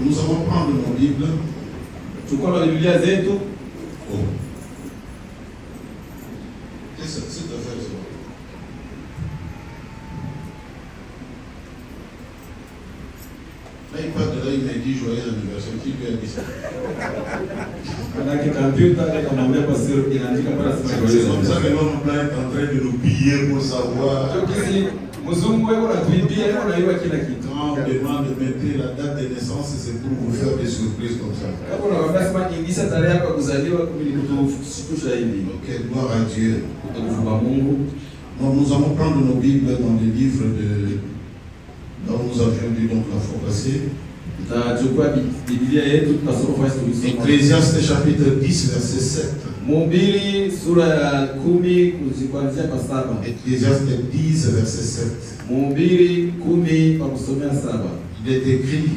Nous allons prendre nos Bibles. Chukua Biblia zetu. Oh. Qu'est-ce que c'est de faire ça? Là, il part de là, il m'a dit joyeux anniversaire. Qui lui a dit ça? C'est comme ça que l'homme blanc est en train de nous piller pour savoir. Quand on demande de mettre la date de naissance, c'est pour vous faire des surprises comme ça. Ok, gloire à Dieu. Donc nous allons prendre nos Bibles dans les livres de... Là où nous avions lu donc la fois passée. Ecclésiaste chapitre 10, verset 7. Ecclésiaste 10, verset 7. Il est écrit.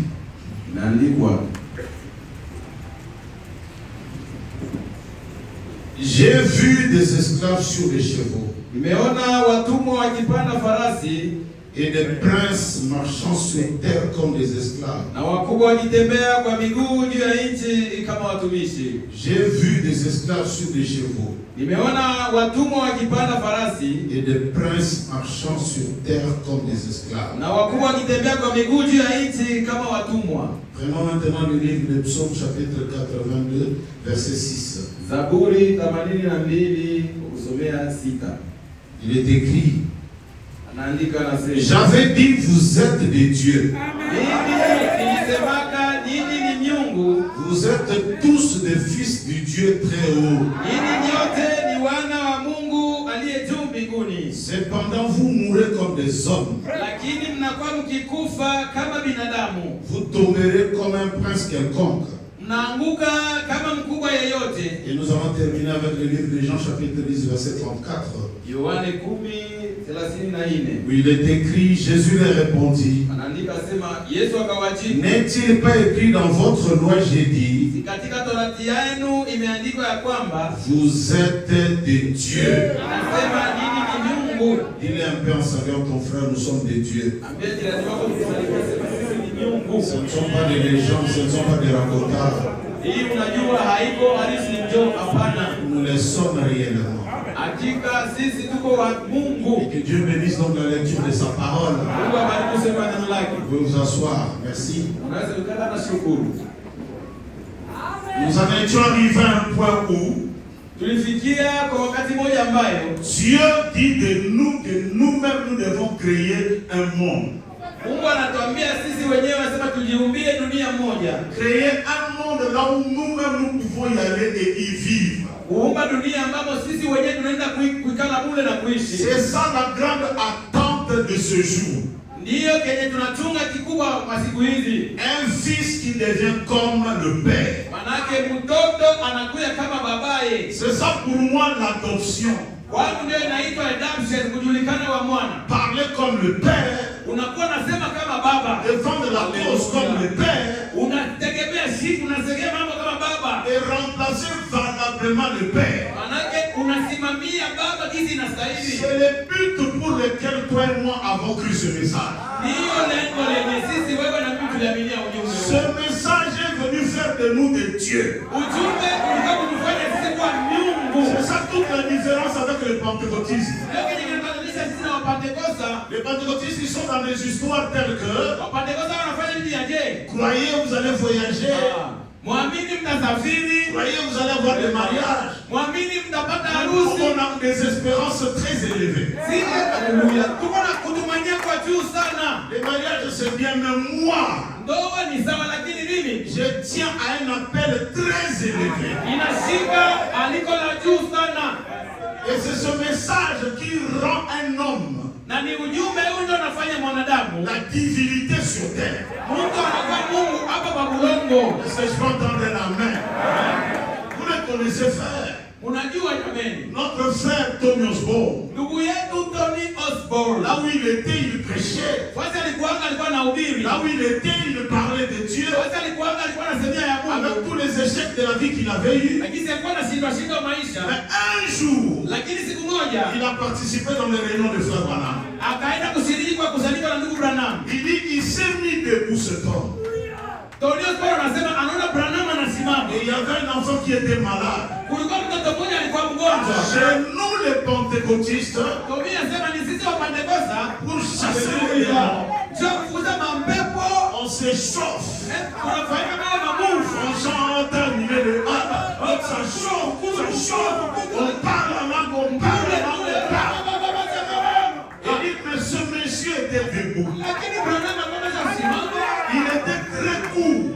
J'ai vu des esclaves sur les chevaux. Et des princes marchant sur terre comme des esclaves. J'ai vu des esclaves sur des chevaux. Et des princes marchant sur terre comme des esclaves. Prenons maintenant le livre de Psaume chapitre 82, verset 6. Il est écrit. J'avais dit vous êtes des dieux. Vous êtes tous des fils du Dieu très haut. Cependant vous mourrez comme des hommes. Vous tomberez comme un prince quelconque. Et nous allons terminer avec le livre de Jean chapitre 10 verset 34. Où il est écrit, Jésus leur répondit, n'est-il pas écrit dans votre loi, j'ai dit, vous êtes des dieux. Dis-le un peu en saluant ton frère, nous sommes des dieux. Ce ne sont pas des légendes, ce ne sont pas des racontards. Nous les sommes réellement. Et que Dieu bénisse donc la lecture de sa parole. Vous pouvez vous asseoir. Merci. Nous en étions arrivés à un point où Dieu dit de nous que nous-mêmes nous devons créer un monde. Créer un monde là où nous-mêmes nous pouvons y aller et y vivre. C'est ça la grande attente de ce jour. Un fils qui devient comme le père. C'est ça pour moi l'adoption. Parler comme le père, défendre la cause comme le père, et remplacer valablement le père. C'est le but pour lequel toi et moi avons cru ce message. Ce message est venu faire de nous des dieux. C'est ça toute la différence avec le pentecôtisme. Les pentecôtistes, ils sont dans des histoires telles que croyez, vous allez voyager. Mwamini mtasafiri. Croyez, vous allez avoir des mariages. Mwamini mtapata harusi. On a des espérances très élevées. Alléluia. Tuko na kutumania kwa juu sana. Les mariages c'est bien, mais moi, ndoa ni sawa, lakini nini? je tiens à un appel très élevé. Inashika aliko la juu sana. Et c'est ce message qui rend un homme, na ni ujumbe huu ndio unafanya mwanadamu la divinité sur terre. Mungu anakuwa Mungu hapa babulongo. Est-ce que je peux entendre la main? Vous le connaissez, frère. Unajua jameni, Notre frère Tony Osborne, ndugu yetu Tony Osborne, là où il était, il prêchait. alikuwa anahubiri. Là où il était, il parlait de Dieu. alikuwa anasemea ya Mungu. Avec tous les échecs de la vie qu'il avait eu. Lakini alikuwa anashindwa maisha. Mais un jour, lakini siku moja il a participé dans les réunions de Frère Branham. Akaenda kushiriki kwa kusanyiko la ndugu Branham. Il dit, il s'est mis debout ce temps. Tony Osborne anasema anaona Branham anasimama. Et il y avait un enfant qui était malade. Kulikuwa mtoto mmoja alikuwa mgonjwa. Chez nous les pentecôtistes, Tony anasema ni sisi wa Pentekosta, pour chasser les démons, on s'échauffe. On chante un numéro, ça chauffe. On parle en langue, on parle. Et dit, mais ce monsieur était debout. Il était très court.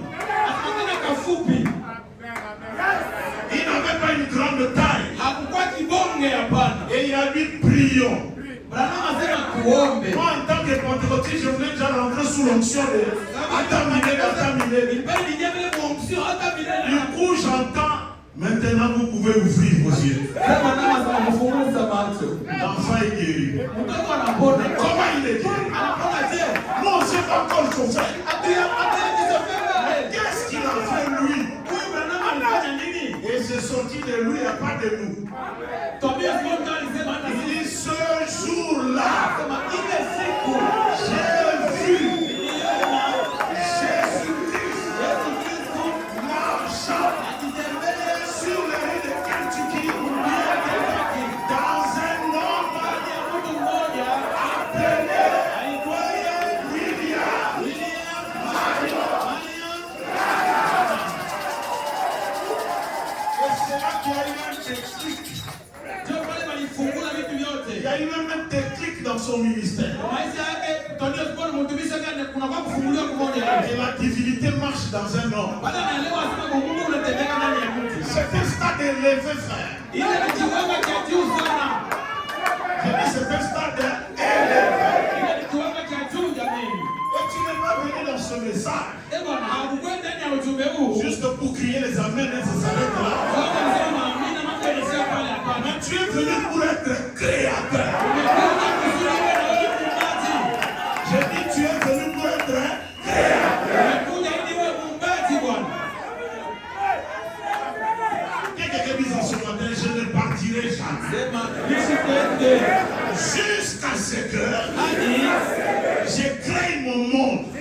Il n'avait pas une grande taille. Et il a dit, prions. Moi, en tant que pentecôtiste, je voulais déjà rentrer sous l'onction de Atamile. Du coup, j'entends, maintenant vous pouvez ouvrir vos yeux. L'enfant est guéri. Comment il est guéri? Non, c'est pas encore chauffé. Qu'est-ce qu'il a fait lui? Et c'est sorti de lui et pas de nous. Il dit, ce jour-là, j'ai vu Jésus-Christ marchant sur les rues de Kentucky dans un homme appelé William Marion. Et c'est là qu'il y a eu un déclic. Il y a eu même un déclic dans son ministère. Et la divinité marche dans un homme. C'est un stade élevé, frère. J'ai dit c'est un stade élevé. Et tu n'es pas venu dans ce message juste pour crier les amens et ça s'arrête là. Mais tu es venu pour être créateur. J'ai dit tu es venu pour être créateur. Quelqu'un qui dit ce matin, je ne partirai jamais. Jusqu'à ce que j'ai créé mon monde. Et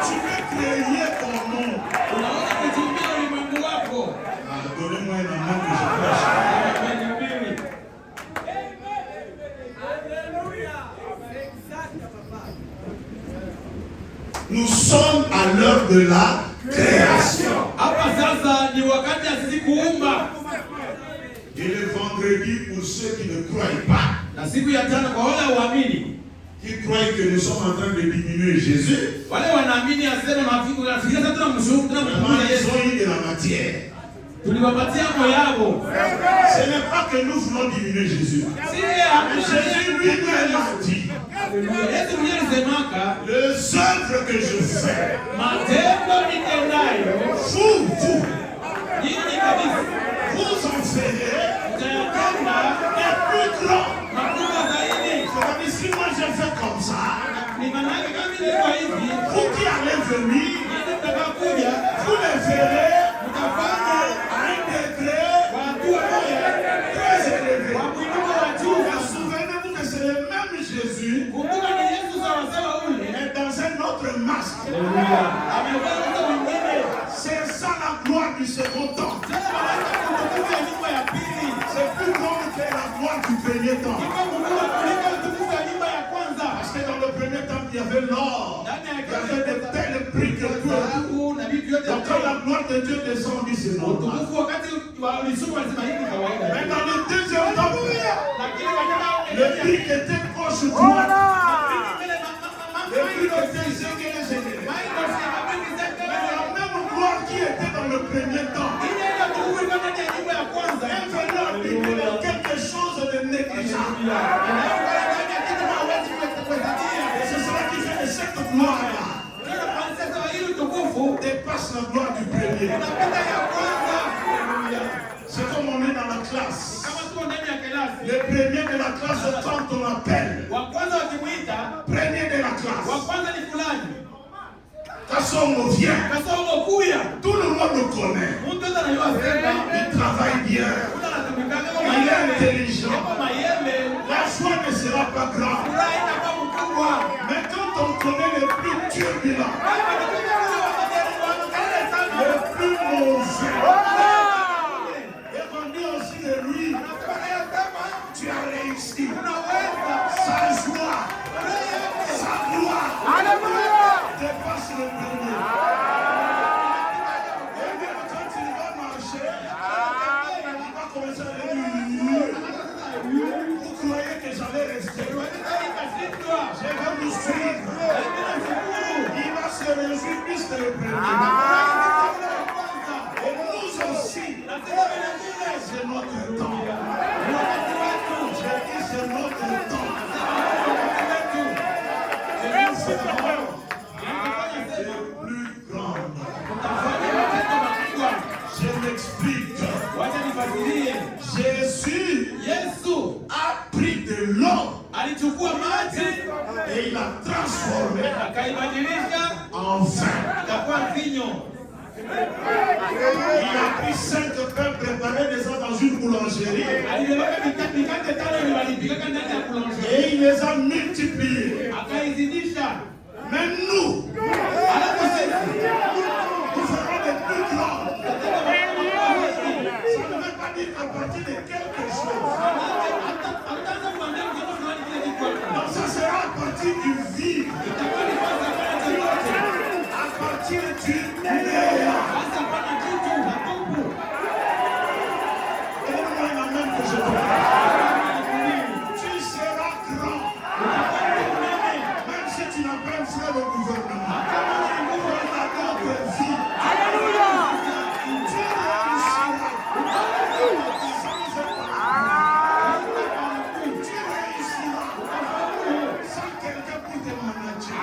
tu peux créer ton monde. Donnez-moi un amour que je prêche. Nous sommes à l'heure de la création. Et le vendredi, pour ceux qui ne croient pas, qui croient que nous sommes en train de diminuer Jésus, vraiment ils ont eu de la matière. Ce n'est pas que nous voulons diminuer Jésus. Jésus lui-même a dit, les œuvres que je fais, vous en ferez des plus grands. C'est-à-dire, si moi je fais comme ça, vous qui allez venir, vous les verrez à un degré très élevé. Souvenez-vous que c'est le même Jésus, mais dans un autre masque. C'est ça la gloire du second temps. C'est plus grand que la gloire du premier temps. Parce que dans le premier temps, il y avait l'or, il y avait de telles briques que quand la gloire de Dieu descend, on dit c'est normal. Mais dans le deuxième temps, le brique était proche droit. Le brique était zégué. Mais la même gloire qui était dans le premier temps, elle venait à quelque chose de négligeable. Et c'est cela qui fait que cette gloire-là dépasse la gloire du premier. C'est comme on est dans la classe. Le premier de la classe, quand on appelle, premier de la classe, quand on vient, tout le monde le connaît. Il travaille bien, il est intelligent. La joie ne sera pas grave. Mais quand on connaît les plus turbulents, les plus mauvais, et on dit aussi de lui, tu as réussi. Sa joie, sa gloire dépasse le premier. Et même quand il va marcher, il va commencer à dire, vous croyez que j'allais rester? Je vais vous suivre. Il va se réjouir plus que le premier. Et nous aussi, c'est notre temps. J'ai dit c'est notre temps. Et nous serons les plus grandes. Je m'explique. Jésus a pris de l'eau et il a transformé en vin. Il a pris 5 pains préparés déjà dans une boulangerie et il les a multipliés. Mais nous ferons les plus grands. Ça ne veut pas dire qu'à partir de quelque chose. Non, ça sera à partir du vide. À partir du néant. Donne-moi la main que je te parle. Tu seras grand. Même si tu n'as pas un frère au gouvernement. Dans notre vie. Alléluia. Tu réussiras. Tu réussiras. Sans quelqu'un pour te manager.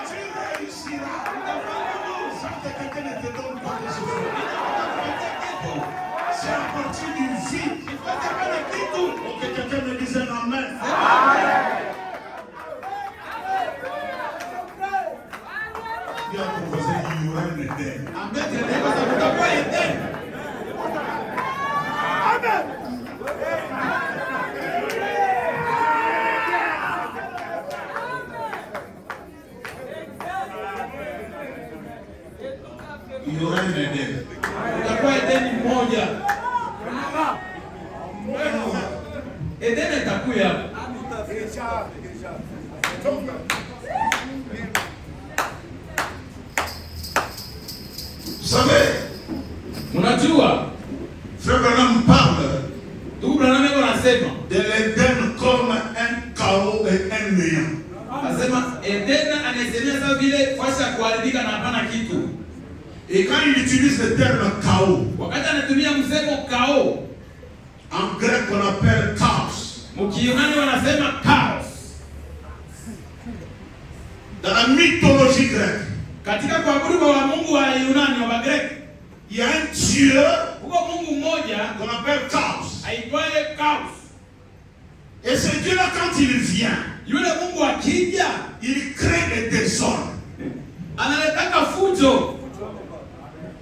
Tu réussiras. Sans que quelqu'un ne te donne pas de souffle. C'est à partir du vide. Pour que quelqu'un me dise un amen. Bien qu'on vous ait dit, il y aura un Éden. Amen. Il y aura un Éden. Utakuwa Edeni mmoja. Edeni itakuya. Vous savez, Unajua, Frère Branham parle ndugu Branham anasema de l'Éden comme un chaos et un néant. Anasema Edeni anasemea sawa vile fasi ya kuharibika na hapana kitu. Et quand il utilise le terme chaos, Wakati anatumia msemo chaos, en grec on appelle chaos. Mkiyunani wanasema chaos. Dans la mythologie grecque, Katika kuabudu kwa Mungu wa Yunani wa Greki, il y a un Dieu huko Mungu mmoja qu'on appelle chaos. aitwaye chaos. Et ce Dieu-là, quand il vient, Yule Mungu akija, il crée le désordre. analetaka fujo,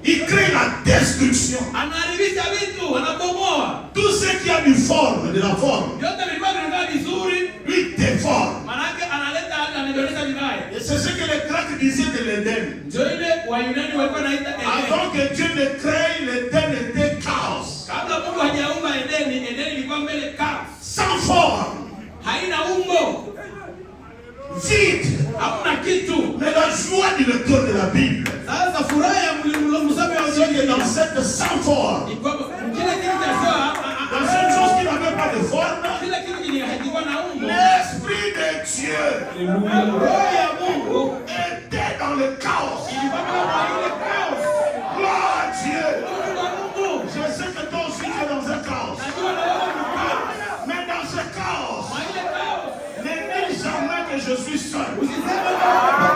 Il crée la destruction. anaharibisha vitu, anabomoa. Tout ce qui a du forme, de la forme, Yote vilikuwa vinakaa vizuri, lui déforme. manake analeta hata anaendesha vibaya. Et c'est ce que les Grecs disaient de l'Éden. Ndio ile Wayunani walikuwa naita Edeni. Avant que Dieu ne crée, l'Éden était chaos. Kabla Mungu hajaumba Edeni, Edeni ilikuwa mbele chaos. Sans forme, Haina umbo, vide. Hamna kitu. Mais la joie du lecteur de la Bible, Sasa furaha ya msomi wa c'est que Biblia dans cette sans forme, ni kwamba kila kitu cha sawa, dans cette chose qui n'avait pas de forme, kila kitu kilikuwa na umbo. l'Esprit de Dieu Roho ya Mungu était dans le chaos. ilikuwa kwa ile chaos. Gloire à Dieu. Mungu Je sais que toi aussi tu es dans un chaos. najua na wewe ni chaos. Mais dans ce chaos, Ile chaos. ne dis jamais que je suis seul. Usiseme kwamba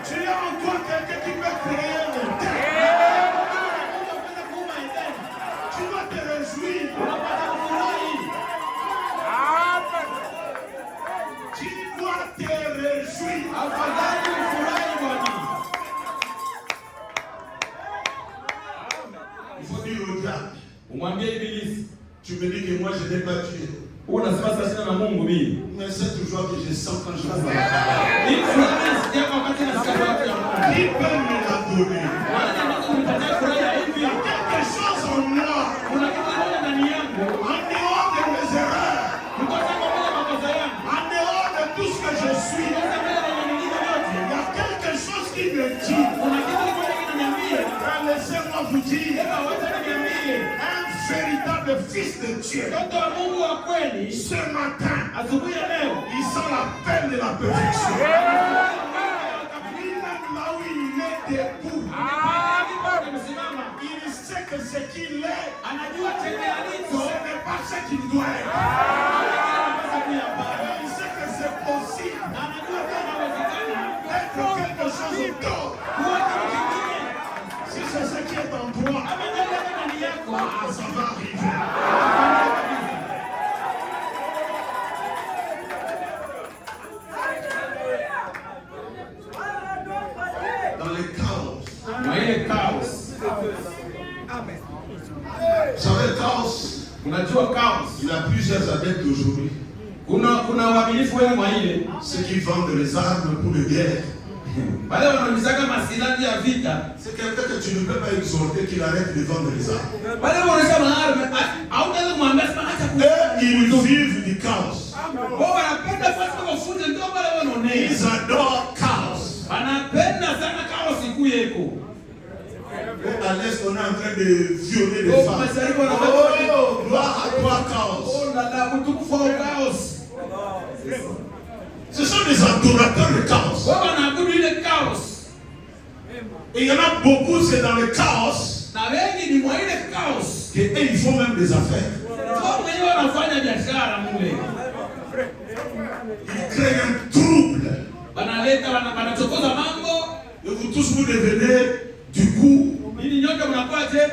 Tu as encore quelqu'un qui peut créer le temps. Tu dois te réjouir. Tu dois te réjouir. afadhali ufurahi Bwana. Il faut dire au diable, Umwambie Ibilisi, tu me dis que moi je n'ai pas tué. unasema sasa sina na Mungu mimi. Mais c'est toujours que je sens quand je vois la parole. Hii furaha nasikia wakati nasikia sauti ya Mungu. Qui peut me la donner? Maana ndio nipatia furaha ya hivi. Il y a quelque chose en moi, Kuna kitu kimoja ndani yangu. en dehors de mes erreurs, Kutoka mbele makosa yangu. en dehors de tout ce que je suis. Kutoka mbele ya nyingine yote. Il y a quelque chose qui me dit, Kuna kitu kimoja kinaniambia. laissez-moi vous dire, Ema wacha niambie. un véritable fils de Dieu, Mtoto wa Mungu wa kweli ce matin, asubuhi ya leo il sent la peine de la perfection. Lui-même là où il est debout, amesimama. il sait que ce qu'il est, Anajua chenye ce alicho. n'est pas ce qu'il doit être. Anapaswa kuyafanya. Il sait que c'est possible Anajua kama inawezekana. d'être quelque chose d'autre. Kuwa kitu kingine. Si c'est ce qui est en toi, Kama ndio yako ndani yako. ah, ça va arriver. Dans le chaos. Na ile chaos. Vous savez, le chaos, Unajua chaos. il a plusieurs adeptes aujourd'hui. Kuna waaminifu wengi mwa ile. Ceux qui vendent les armes pour les guerres. Wale wanaonisaka masilahi ya vita. C'est quelqu'un que tu ne peux pas exhorter qu'il arrête de vendre les armes. Wale wanaonisaka maarme hautaweza kumwambia sema acha ku. Ils vivent du chaos. Wao wanapenda fasi kufunza ndio wale wanaonea. Ils adorent chaos. Wanapenda sana chaos siku yeko. À l'est, on est en train de violer les femmes. Oh, gloire à toi, chaos. Oh la la utukufu wa chaos. Ce sont des adorateurs de chaos. Wao wanaabudu ile chaos. Et il y en a beaucoup, c'est dans le chaos Na wengi ni mwa ile chaos. qu'eux, ils font même des affaires. Wao wenyewe wanafanya biashara mule. Ils créent un trouble. Wanaleta wanachokoza mambo. Et vous tous, vous devenez, du coup, Ili nyote mnakuaje?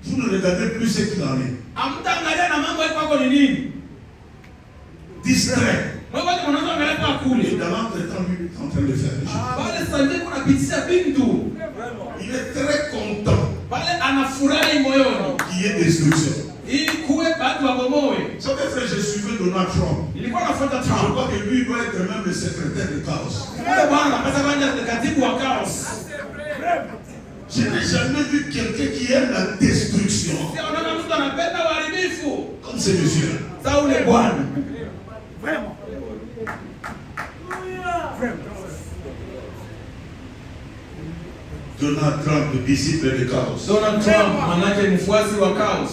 vous ne regardez plus ce qu'il en est. Hamtaangalia na mambo yako hapo ni nini? Distrait. Wewe wote mnaanza angalia kwa Et kule. dans l'entretemps, lui, il est en train de faire des choses. Pale sanje kuna pitisha bintu. Il est très content Pale anafurahi moyoni. qu'il y ait destruction. Ili kuwe watu wabomoe. Vous savez, frère, je suivais Donald Trump. Ilikuwa nafuata Je Trump. crois que lui doit être même le secrétaire de chaos. Yule bwana pesa banja katibu wa chaos. Je n'ai jamais vu quelqu'un qui aime la destruction Sio unaona mtu anapenda uharibifu. comme ce monsieur. Sasa ule bwana. Donald Trump, disciple de chaos. Donald Trump manake mfuasi wa chaos.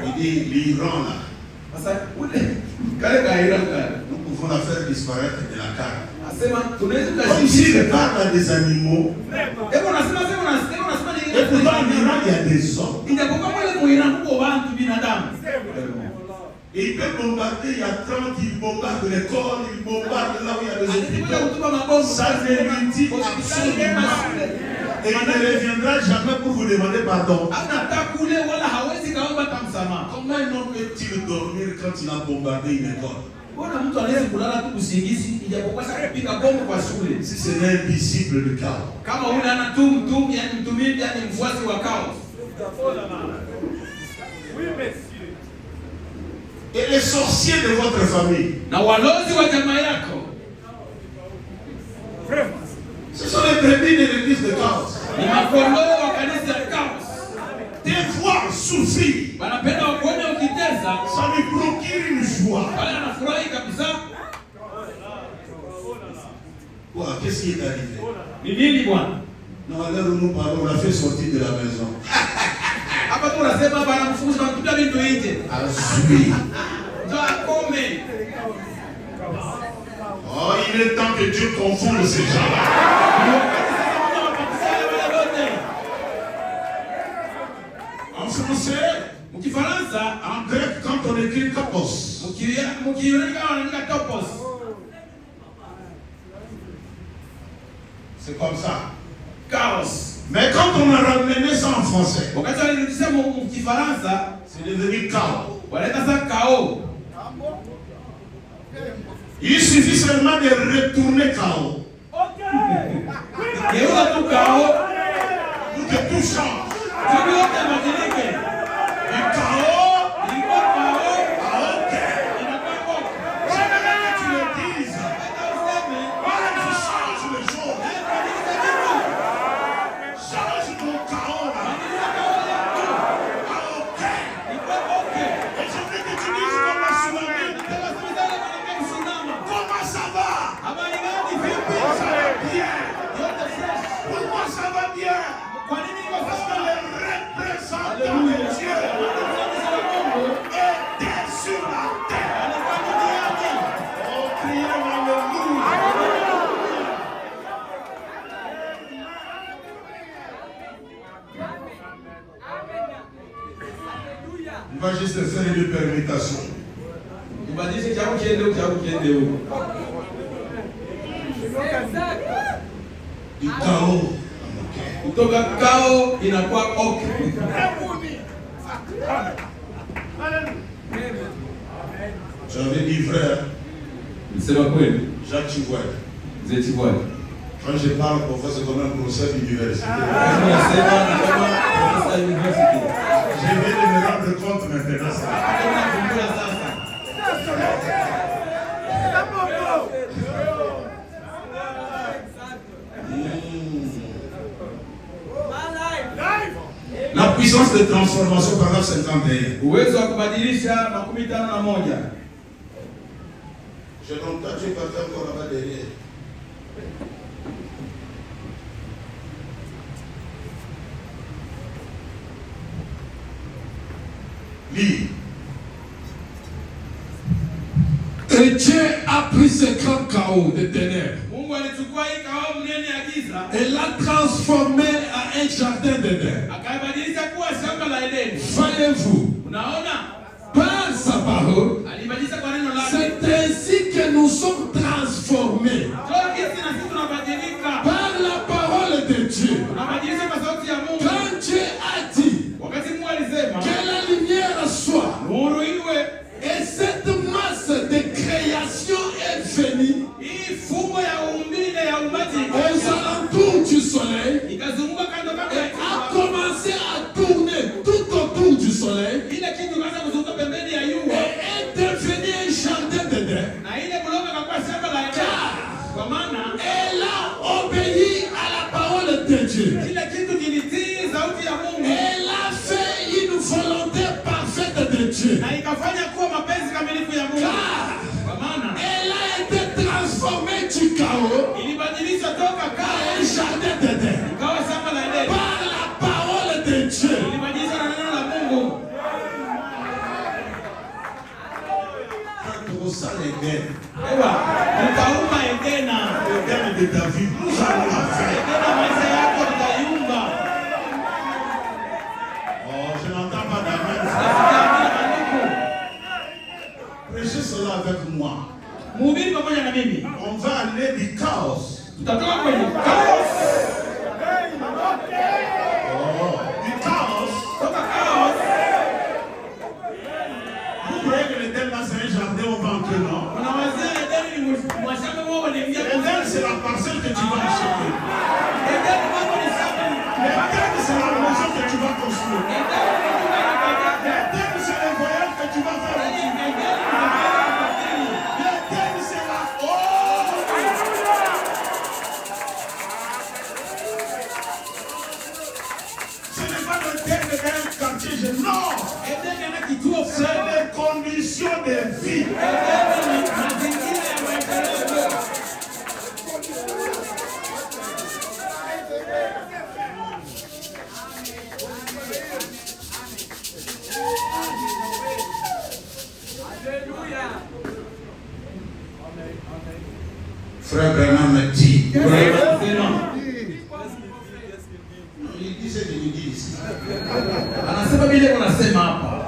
Il dit l'Iran là, Sasa ule kale kaira kale. nous pouvons la faire disparaître de la carte. Asema tunaweza Comme s'il kushinda. parle à des animaux. Hebu nasema ni Et pourtant en Iran, il y a des hommes. ijapokuwa kule muira kuko watu binadamu. Et il peut bombarder, il y a 30, il bombarde l'école, il bombarde là où il y a des Alikuja hôpitaux. kutupa mabomu Ça ne lui dit absolument. Et il ne reviendra jamais pour vous demander pardon. Hata kule wala hawezi kaomba tamsamaha. Comment un homme peut-il dormir quand il a bombardé une école? Mbona mtu anaweza kulala tu usingizi ijapokuwa sasa kupiga bomu kwa shule? Si ce n'est un disciple de chaos. Kama ule ana mtu yani mtumishi yani mfuasi wa chaos. Et les sorciers de votre famille, Na walozi wa jamaa yako ce sont les brebis de l'église de chaos. ni makondoo wa kanisa ya chaos. Des voir souffrir, Wanapenda wakuone ukiteza, ça lui procure une joie. wale anafurahi kabisa. Qu'est-ce qui est arrivé? Non, alors nous parlons, on a fait sortir de la maison. Oh, il est temps que Dieu confonde ces gens-là. En français, en grec, quand on écrit kapos, c'est comme ça. Chaos. Mais quand on a ramené ça en français, c'est devenu chaos. Il suffit seulement de retourner chaos. Pour que tout change. Du chaos à ok. J'aimerais que tu le dises. Voilà, tu changes les choses. Change ton chaos là. Ah ok. Et je veux que tu dises comme la tsunami. Comment ça va? Ça va bien. Pourquoi ça va bien? Parce que le représentant de Dieu était sur la terre. Oh, criez Alléluia. Il va juste faire une permutation. Du chaos. Kutoka kao inakuwa ok. J'avais dit frère Jacques Chibouet. Quand je parle parfois c'est comme un professeur d'université. Je viens de me rendre compte maintenant ça. La puissance de transformation, paragraphe 51. Uwezo wa kubadilisha 51. Je n'entends pas, tu es parti encore là-bas derrière. Lis. Et Dieu a pris ce grand chaos de ténèbres et l'a transformé en un jardin d'Éden. Voyez-vous, par sa parole, c'est ainsi que nous sommes transformés par la parole de Dieu. Quand Dieu a dit que la lumière soit, et cette masse de création est venue aux alentours du soleil et a commencé à tourner tout autour du soleil et est devenu un jardin d'Éden. Car elle a obéi à la parole de Dieu. Elle a fait une volonté parfaite de Dieu. Car elle a été transformée du chaos à un jardin d'Éden par la parole de Dieu. L'Éden de David, nous allons la faire. Oh, je n'entends pas d'amen. Prêchez cela avec moi. On va aller du chaos. Oh, du chaos. Vous croyez que l'Éden là c'est un jardin au ventre, non? L'Éden c'est la parcelle que tu vas acheter. L'Éden c'est la maison que tu vas construire. L'Éden c'est le voyage que tu vas faire. Non, c'est les conditions de vie. Frère Branham me dit. Il dit ce qu'il dit ici. Anasema vile unasema hapa.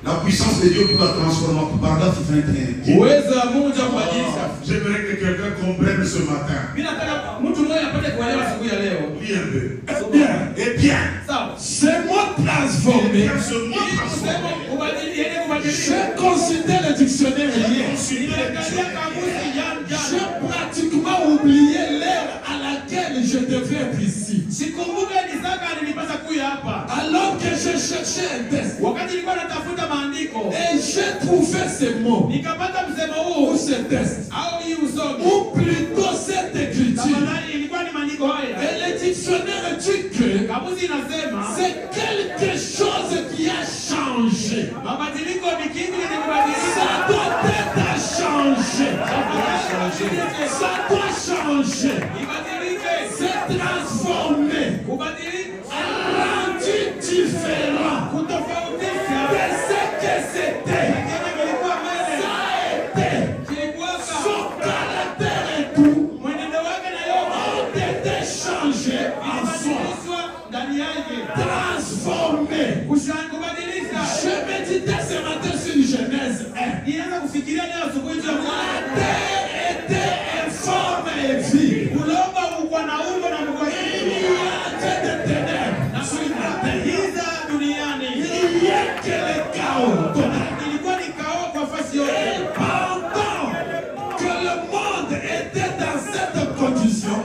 La puissance de Dieu pour la transformation. Paragraphe 21. Uwezo wa Mungu kubadilisha. J'aimerais que quelqu'un comprenne ce matin. Mimi nataka mtu mmoja apate kuelewa siku ya leo. Lis un peu. Eh bien. Ce mot transformé. Ce mot transformé. Je considère le dictionnaire hier. J'ai pratiquement oublié l'heure à laquelle je devais être ici. Alors que je cherchais un texte. Et j'ai trouvé ce mot. Ou ce texte. Ou plutôt cette écriture. Et le dictionnaire dit que c'est quelque chose qui a changé. Ça doit être changé. Ça doit changer. C'est transformé. Rendu différent de ce que c'était. Ça a été. Son caractère et tout ont été changés en soi. Transformé. Je méditais ce matin sur Genèse 1. La terre était informe et vive. Il y avait des ténèbres sur la terre. Il y a que le chaos. Et pendant que le monde était dans cette condition,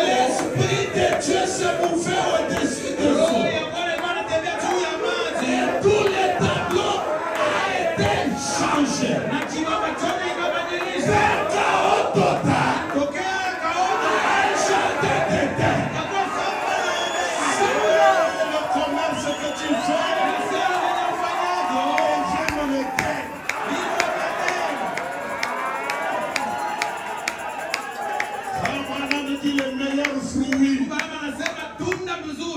l'Esprit de Dieu se mouvait au-dessus de l'eau. Et tout le tableau a été changé. C'est chaos total. Un jardin d'Éden. Le commerce que tu fais, j'aime le thème. Abraham dit le meilleur fruit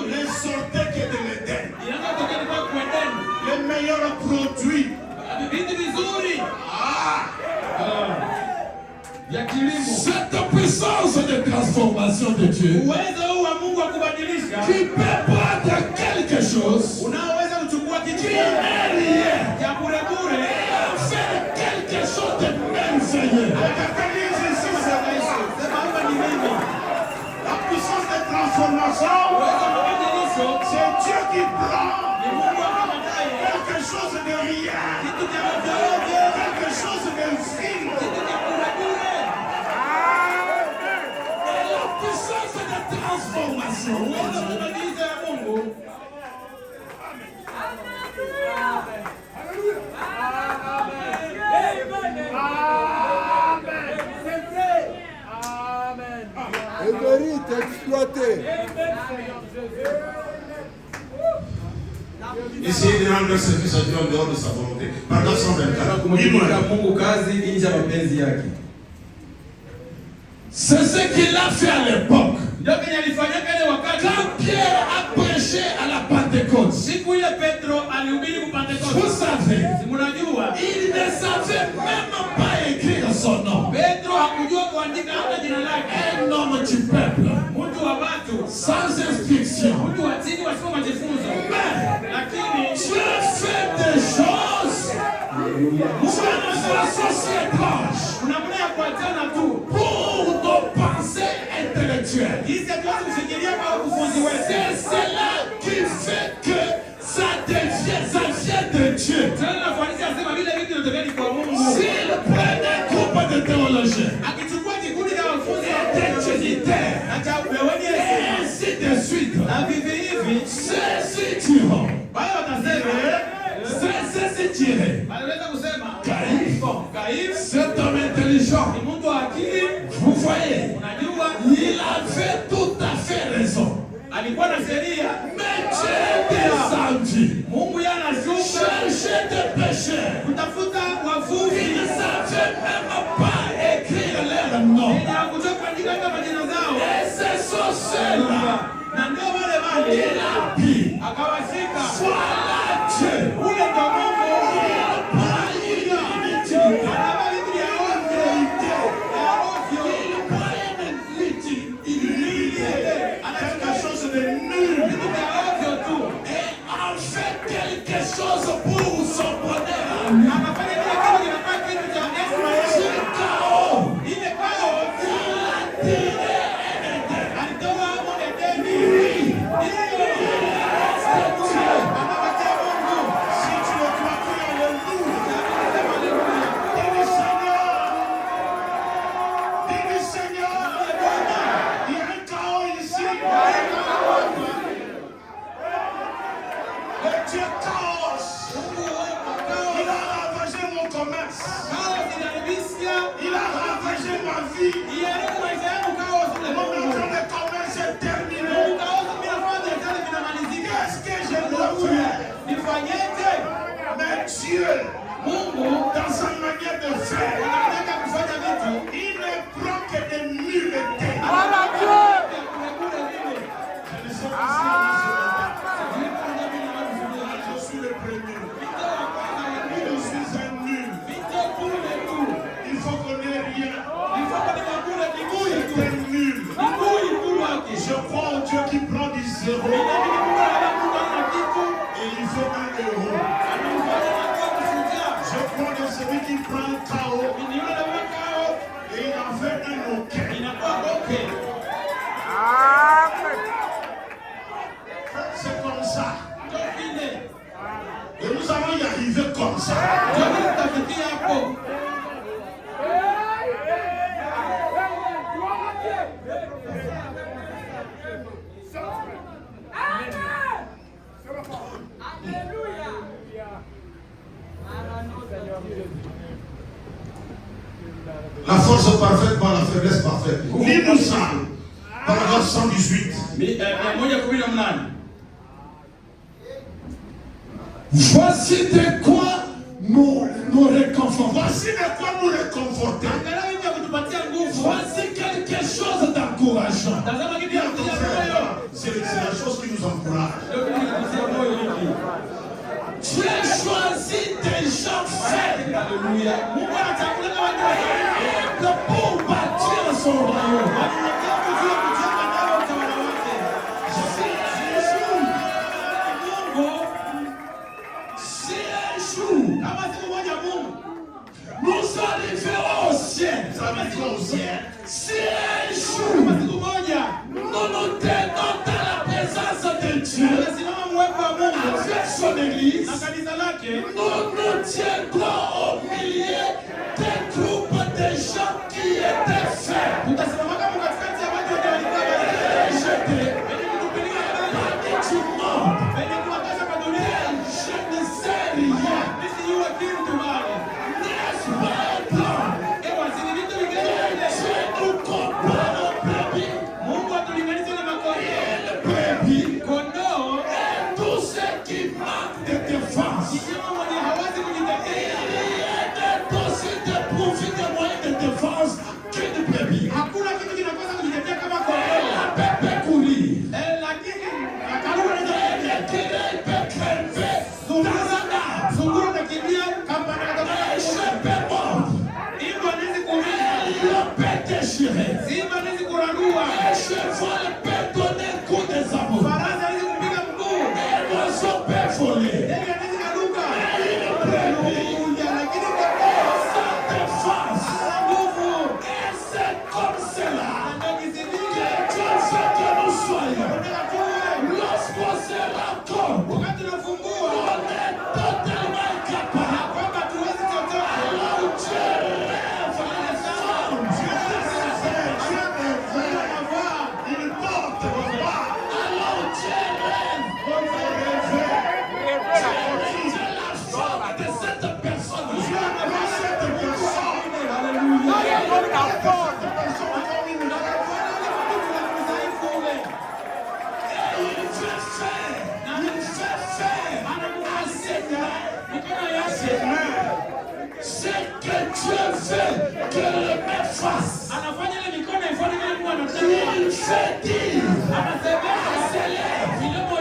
ne sortait que de l'Éden. Le meilleur produit. Cette puissance de transformation de Dieu qui peut prendre quelque chose qui est rien et en faire quelque chose de merveilleux. La puissance de transformation, c'est Dieu qui prend quelque chose de rien, quelque chose de fine. Et la puissance de transformation. Et mérite exploité. Essayez de rendre service à Dieu en dehors de sa volonté. Paragraphe 124. C'est ce qu'il a fait à l'époque. Quand Pierre a prêché à la Pentecôte, vous savez, il ne savait même pas écrire son nom. Un homme du peuple, sans instruction. Mais Dieu fait des choses de façon si étrange pour nos pensées intellectuelles. C'est cela qui fait que ça vient de Dieu. S'il prend un groupe de théologiens, des trinitaires, et ainsi de suite, ceux-ci diront, ceux-ci diraient, Caïphe, cet homme intelligent, vous voyez, il avait tout à fait raison. Mais Dieu est descendu chercher des pécheurs. Il ne savait même pas écrire leur nom. Et c'est sur cela qu'il a dit, voilà Dieu. Il prend une unité Dieu chaos. Il a ravagé mon commerce. Il a ravagé ma vie. Mon entrée de commerce est terminée. Qu'est-ce que je dois faire? Mais Dieu, dans sa manière de faire, il ne prend que des nulltés. Je suis le premier. Je suis un nul. Il faut qu'on ait rien. C'est un nul. Je crois en Dieu qui prend du zéro. Et il faut un euro. Je crois en celui qui prend un chaos. Et il en fait un ok. C'est comme ça. Et nous allons y arriver comme ça. La force parfaite par la faiblesse parfaite. Lis-nous ça. Paragraphe 118. Voici de quoi nous réconfortons. Voici de quoi nous réconforter. Voici quelque chose d'encourageant. C'est la chose qui nous encourage. Tu as choisi des gens faibles pour bâtir son royaume. Si un jour nous arriverons au ciel, si un jour nous nous tenons dans la présence de Dieu avec son église, nous nous tiendrons au milieu des groupes de gens qui étaient faibles, rejetés, parmi du monde. Je ne sais rien. N'est-ce pas un plan? Dieu nous compare aux brebis. Et le brebis et tout ce qui manque de défense. Il y a aussi dépourvu de moyens de défense qu'une brebis. La bébé courir. Elle peut crever dans un arbre. Je peux mordre. Le peut déchirer. Je cheval peut donner un coup des amours. Et l'oiseau peut voler. Sans défense. Et c'est comme cela que Dieu veut que nous soyons. Lorsqu'on se rend compte, on est totalement incapable. Alors Dieu rêve les formes. Il porte le roi. Alors Dieu rêve. Dieu la forme de cette personne. C'est que Dieu veut que le main fasse. Il fait dire à ses lèvres,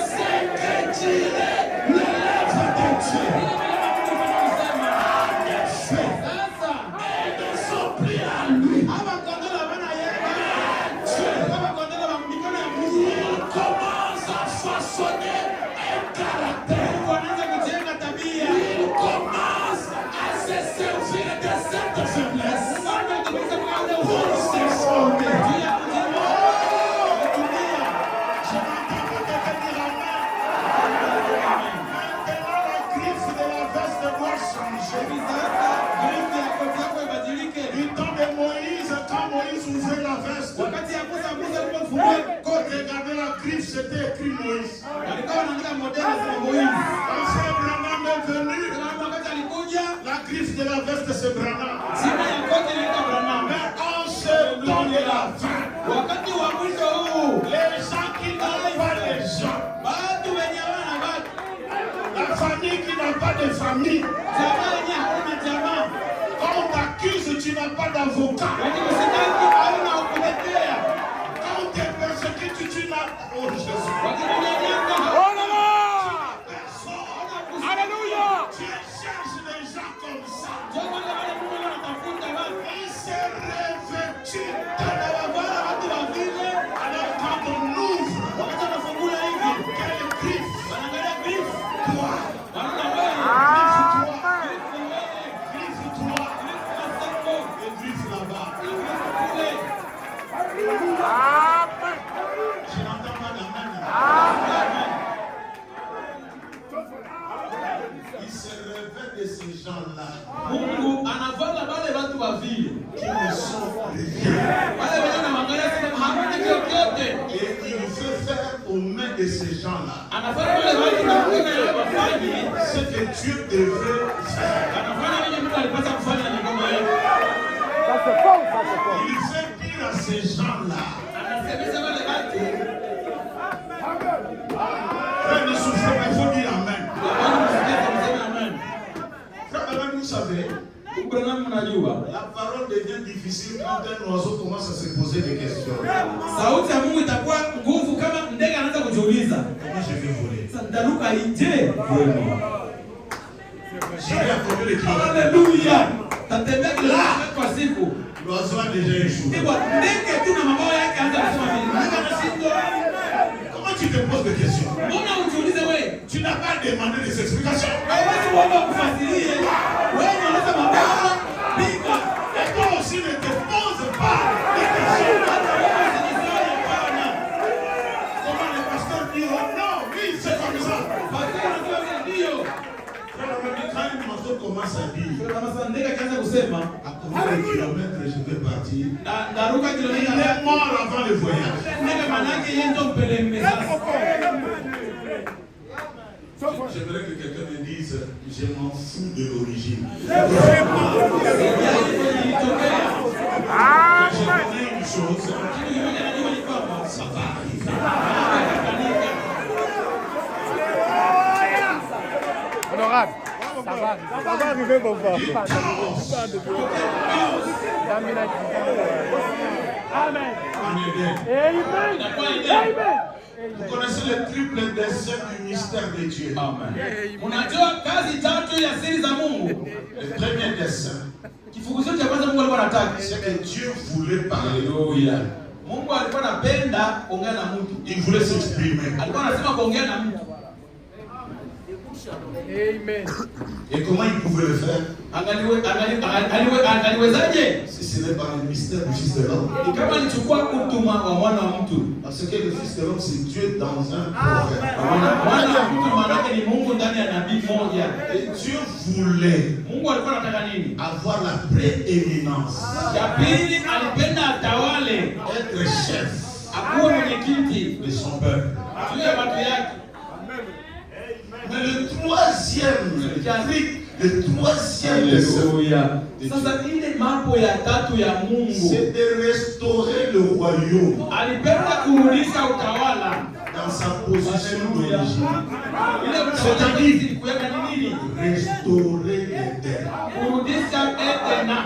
c'est que dirait les lèvres de Dieu. En effet, elles ne sont plus à lui. Il commence à façonner un caractère. Il commence à se servir de cette faiblesse pour se former. Du temps de Moïse, quand Moïse ouvrait la veste, quand regardait la griffe, c'était écrit Moïse. Alikuwa anaandika modeli za Moïse. Quand Frère Branham est venu, Wakati alikuja, la griffe de la veste c'est Branham. chini ya koti ilikuwa Branham. Mais en ce temps de la fin, Wakati wa mwisho huu, les gens qui n'ont pas les gens, watu wenye wana watu, la famille qui n'a pas de famille, jamaa yenye hakuna jamaa, quand on t'accuse, tu n'as pas d'avocat. wenye msitaki hauna ukutetea. Quand on te persécute, tu n'as... Oh Jésus. Wakinyanyasa Personne. Alléluia. Tu cherches des gens comme ça. Ndio wale wale Mungu anatafuta watu. Ils se revêtus. Anawavaa watu wa vile, Alors quand on ouvre, wakati wanafungula hivi, quelle griffe? wanaangalia griffe. Toi. Wanaona wewe. Griffe toi. Griffe ni wewe. Griffe toi. Griffe na sako. Et griffe là-bas. Kule. Je n'entends pas d'amen. Ils se revêtent de ces gens-là Mungu anavala wale watu wa vile. qui ne sont rien. Wale wenye wanaangalia sema hamna chochote. Et il veut faire aux mains de ces gens-là Anafanya wale watu na kuona yeye wafanye. ce que Dieu devait faire. Anafanya wenye Mungu alipata kufanya ni kama yeye. Il fait dire à ces gens-là, Anasemesha wale watu. frère, ne souffrez pas, il faut dire Amen. Bwana msikize mseme amen. Frère, Amen, vous savez, Branham mnajua. la parole devient difficile quand un oiseau commence à se poser des questions. Sauti ya Mungu itakuwa nguvu kama ndege anaanza kujiuliza. Comment je vais voler? Sasa ndaruka ije? J'irai à combien de kilomètres? Haleluya. Tatembea kilomita kwa siku. L'oiseau a déjà échoué. Ndipo ndege tu na mabawa yake anza kusema hivi. Ndege anashindwa. Comment tu te poses des questions? Mbona ujiulize wewe? Tu n'as pas demandé des explications. Hawezi kuomba kufasirie. Wewe unaleta mabawa. Piga. Et toi aussi ne te pose pas des questions. Hata wewe usijiswali hapana. Comment le pasteur dit, oh non, oui, c'est comme ça. Pastor anasema vile ndio. Frère, quand un oiseau commence à dire, Kama sasa ndege akaanza kusema à combien de kilomètres je vais partir? ndaruka Il kilomita est mort avant le voyage. ndege manake yeye ndio mpeleme sasa. J'aimerais que quelqu'un me dise, je m'en fous de l'origine. Je connais une chose, ça va arriver. Honorable, ça va arriver, mon frère. Amen. En Éden. Amen. Vous connaissez le triple dessein du mystère de Dieu. Amen. Unajua kazi tatu ya siri za Mungu. Le premier dessein, Kifuguzio cha kwanza Mungu alikuwa anataka. c'est que Dieu voulait parler. Haleluya. Mungu alikuwa anapenda kuongea na mtu. Il voulait s'exprimer. Alikuwa anasema kuongea na mtu. Amen. Et comment il pouvait le faire? Angaliwezaje? Si ce n'est pas le mystère du Fils de l'homme. Ni kama alichukua utuma wa mwana wa mtu. Parce que le Fils de l'homme, c'est Dieu dans un prophète. Mwana wa mtu maana yake ni Mungu ndani ya nabii mmoja. Et Dieu voulait Mungu alikuwa anataka nini? avoir la prééminence, Ya pili alipenda atawale, être chef akuwe mwenyekiti de son peuple. juu ya watu yake. Mais le troisième dessein, Haleluya. Sasa ile mambo ya tatu ya Mungu c'est de restaurer le royaume alipenda kurudisha utawala. dans sa position d'origine. Ile utawala ilikuwa ni nini? Restaurer l'Éden. Kurudisha Edena.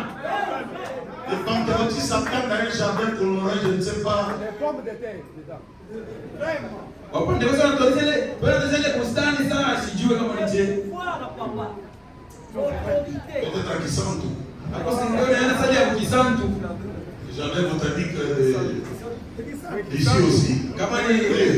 Les pentecôtistes s'attendent à un jardin coloré, je ne sais pas. Les pommes de terre, dedans. Wapo ndio wanatozele bustani sana asijue kama ni je. Peut-être à Kisantu. Hapo si ndio naenda sasa ya Kisantu. Jardin botanique ici aussi. Kama ni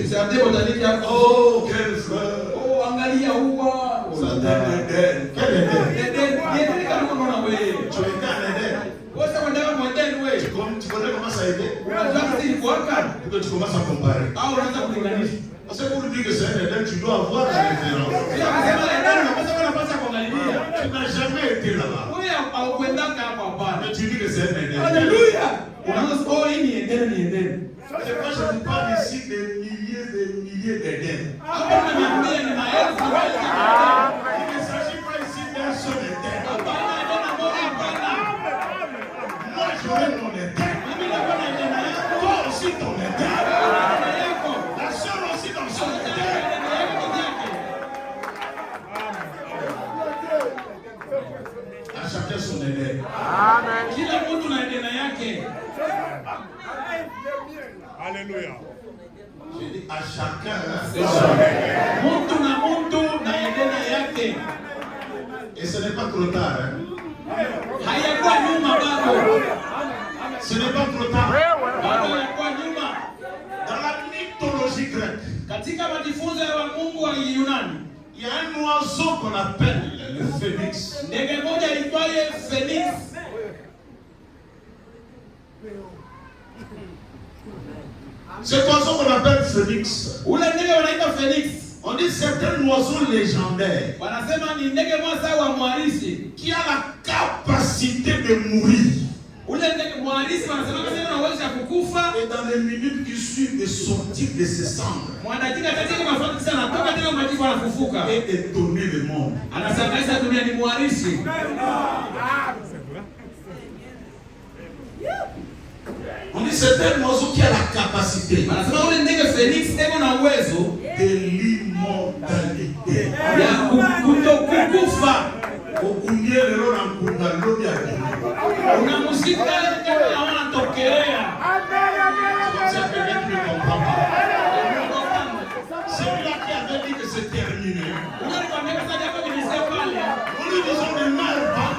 jardin botanique ya Oh, quelle fleur! oh angalia huwa. Jardin d'Éden. Quel Éden? Yeye kama unaona wewe. Tu es en Éden. Wewe sasa ndio mwendeni wewe. Tu connais comment ça a été? Unajua sisi ni kuaka Pour que tu commences à comparer. au unaanza kulinganisha. Parce que pour dire que c'est un Éden, tu dois avoir la référence. Pia kusema Edeni unapaswa unapaswa kuangalia. Tu n'as jamais été là-bas. Wewe au kwendaka hapo hapana. Mais tu dis que c'est un Éden. Haleluya. Unaanza oh hii ni Edeni ni Edeni. Et moi, je vous parle ici des milliers d'Éden. Hapa nimeambia ni maelfu ya Il ne s'agit pas ici d'un seul Éden. hapana, Edena moja hapana. Moi, j'aurai mon Éden. Mimi niko na Edena yako, Toi aussi, ton Éden. Edena yako. La sœur aussi dans son Éden. Edena yako yake. À chacun son Éden. Kila mtu na Edena yake. Alléluia. J'ai dit à chacun. Mtu na mtu na Edena yake. Et ce n'est pas trop tard. Hein? Hayakuwa nyuma bado. Ce n'est pas trop tard. Bado hayakuwa nyuma. Dans la mythologie grecque, Katika majifunzo ya Mungu wa Yunani, il y a un oiseau qu'on appelle le phénix. ndege moja aitwaye Phoenix. Cet oiseau qu'on appelle phénix, Ule ndege wanaita Phoenix. on dit c'est un oiseau légendaire Wanasema ni ndege moja wa mwarisi. qui a la capacité de mourir. Ule ndege mwarisi wanasema kama ana uwezo wa kukufa, Et dans les minutes qui suivent, de sortir de ses cendres mwanadakika katika mafuta sana anatoka tena majibu anafufuka. et d'étonner le monde. Anasangaza dunia, ni mwarisi. On dit c'est un oiseau qui a la capacité Wanasema ule ndege Phoenix ndege na uwezo de l'immortalité. ya kutokufa. Okunye lelo na nkunda lobi ya Guinée. Unamshika kama anatokelea. C'est comme ça que quelqu'un ne comprend pas. Celui-là qui avait dit que c'est terminé. Unanikwambia sasa hapo kinisikia pale. Nous lui disons ne meurs pas.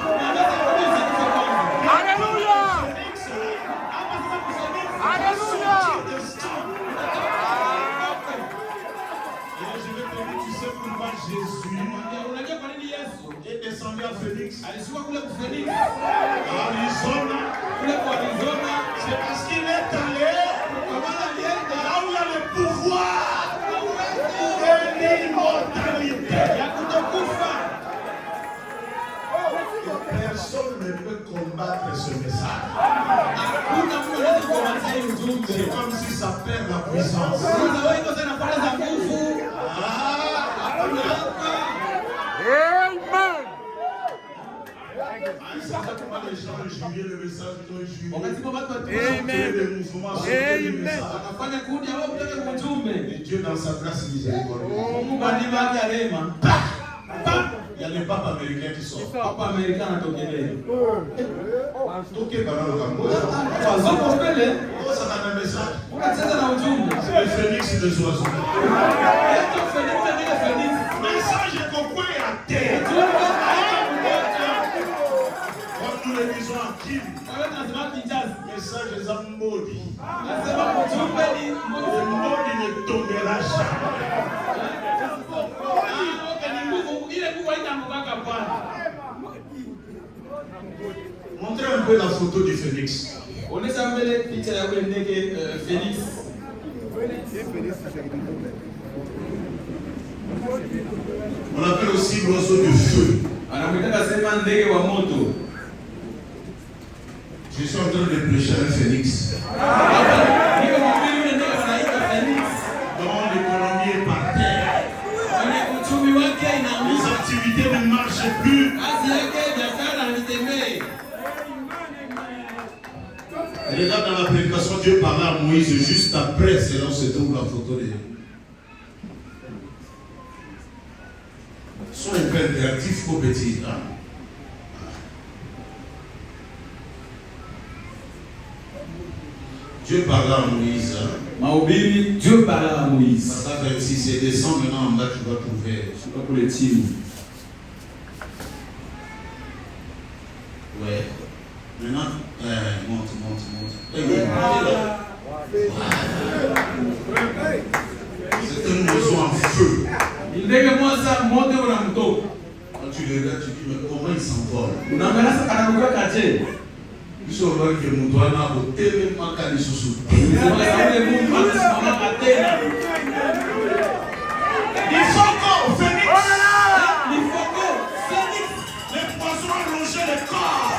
Alléluia. Alléluia. Et je vais te dire, tu sais pourquoi Jésus Unajua kwa nini Yesu est descendu à Phoenix, alishuka kule Phoenix, à Arizona? kule kwa Arizona? C'est parce qu'il est allé Kwa maana alienda là où il y a le pouvoir de l'immortalité. ya kutokufa. Personne ne peut combattre ce message. Hakuna mtu anaweza kuwatia hii ujumbe. C'est comme si ça perd la puissance. Sasa wewe ndio tena pale za nguvu. Amen. C'est ça pourquoi les gens ont juillet le message, ils ont juilé. Wakati kwa watu Amen. Les mouvements, sauter le message. wanafanya kuja wao kutaka ujumbe. Et Dieu dans sa grâce miséricordieuse. Mungu alibaki rehema. Il y a les papes américains qui sortent. Hapa Amerika anatokelea. Ok, banana Cambodia. Kwa zoko mbele Oh, ça a un message. unacheza na ujumbe. C'est le phénix des oiseaux. Yesu Phoenix ndio Phoenix. Message est qu'on à terre. Ujumbe haitakuacha. Comme nous le disons en Kim. Wewe unasema kijazi. Message est en maudit. Nasema ujumbe ni Le maudit ne tombera jamais. Montrez un peu la photo du phénix. Onesha mbele picha ya ule ndege Phoenix. On appelle aussi l'oiseau de feu. Anamwita sema ndege wa moto. Je suis en train de prêcher un phénix. Niko mhubiri ule ndege wanaita Phoenix. Dont l'économie est par terre. Kwenye uchumi wake Les inaanguka. activités ne marchent plus. Kazi yake biashara haitembei. Regarde dans la prédication, Dieu parlait à Moïse juste après, c'est là où se trouve la photo de. Sois un peu interactif, faut petit. Hein? Dieu parlait à Moïse. Hein? Mahubiri, Dieu parla à Moïse. Ça fait si c'est descend maintenant en bas, tu vas trouver. Shuka kule chini. Ouais. Maintenant, monte. Voilà. C'est un oiseau en feu. Ni ndege moja moto unamtoka. Quand tu le regardes, tu dis, mais comment il s'envole? Unaangalia sasa anaruka kaje. Ils sont là que nous doit avoir au tellement qu'à les sous. Sema ule Mungu anasimama tena. Il faut qu'on Phoenix. Ni foko Phoenix. Les poissons ont rongé le corps.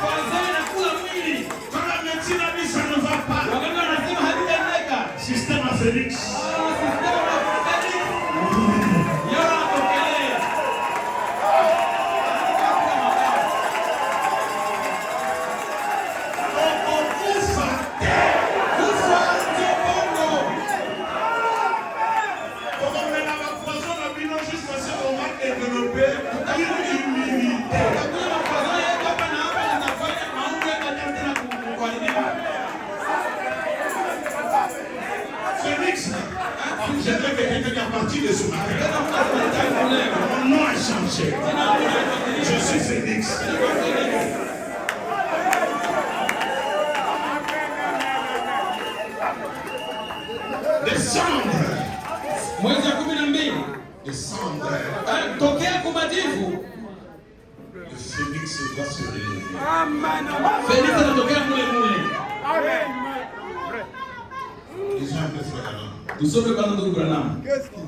Kwanza inakula mwili. Quand la médecine a dit ça ne va pas. Waganga wanasema havijaeleka. Système à Phoenix. Sistema Jusqu'à ce qu'on va développer une humilité. Félix, j'aimerais que quelqu'un à partir de ce matin. Mon nom a changé. Je suis Félix. Décembre. Mwezi wa 12. Décembre. Tokea kumatifu. Félix va se relever. Amen. Félix anatokea mule mule. Amen. Ils ont un peu frère là. Tusome kwa ndugu Branham. Qu'est-ce qu'il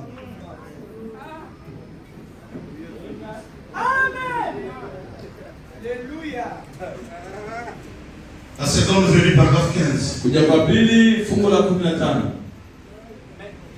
Alléluia. La seconde venue, paragraphe 15. Kuja kwa pili fungu la 15.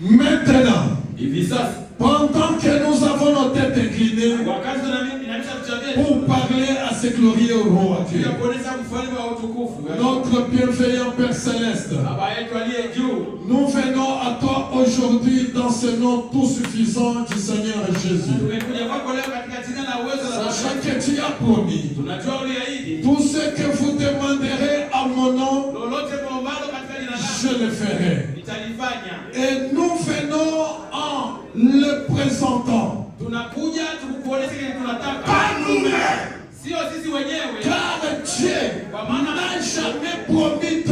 Maintenant, Hivi sasa pendant que nous avons nos têtes inclinées wakati inabisha kuchavia pour parler à ce glorieux roi Dieu, ya kuonesha mfalme wa utukufu. notre bienveillant Père Céleste, Baba yetu aliye juu. nous venons à toi aujourd'hui dans ce nom tout suffisant du Seigneur Jésus. Tumekuja kwako leo katika jina la uwezo la Sachant que tu as promis, tunajua uliahidi. tout ce que vous demanderez à mon nom, Lolote mwombalo katika jina lako je le ferai. nitalifanya. Et nous venons en le présentant. Tunakuja tukukuonesha kile tunataka. Pas nous-mêmes, Sio sisi wenyewe. car Dieu n'a jamais promis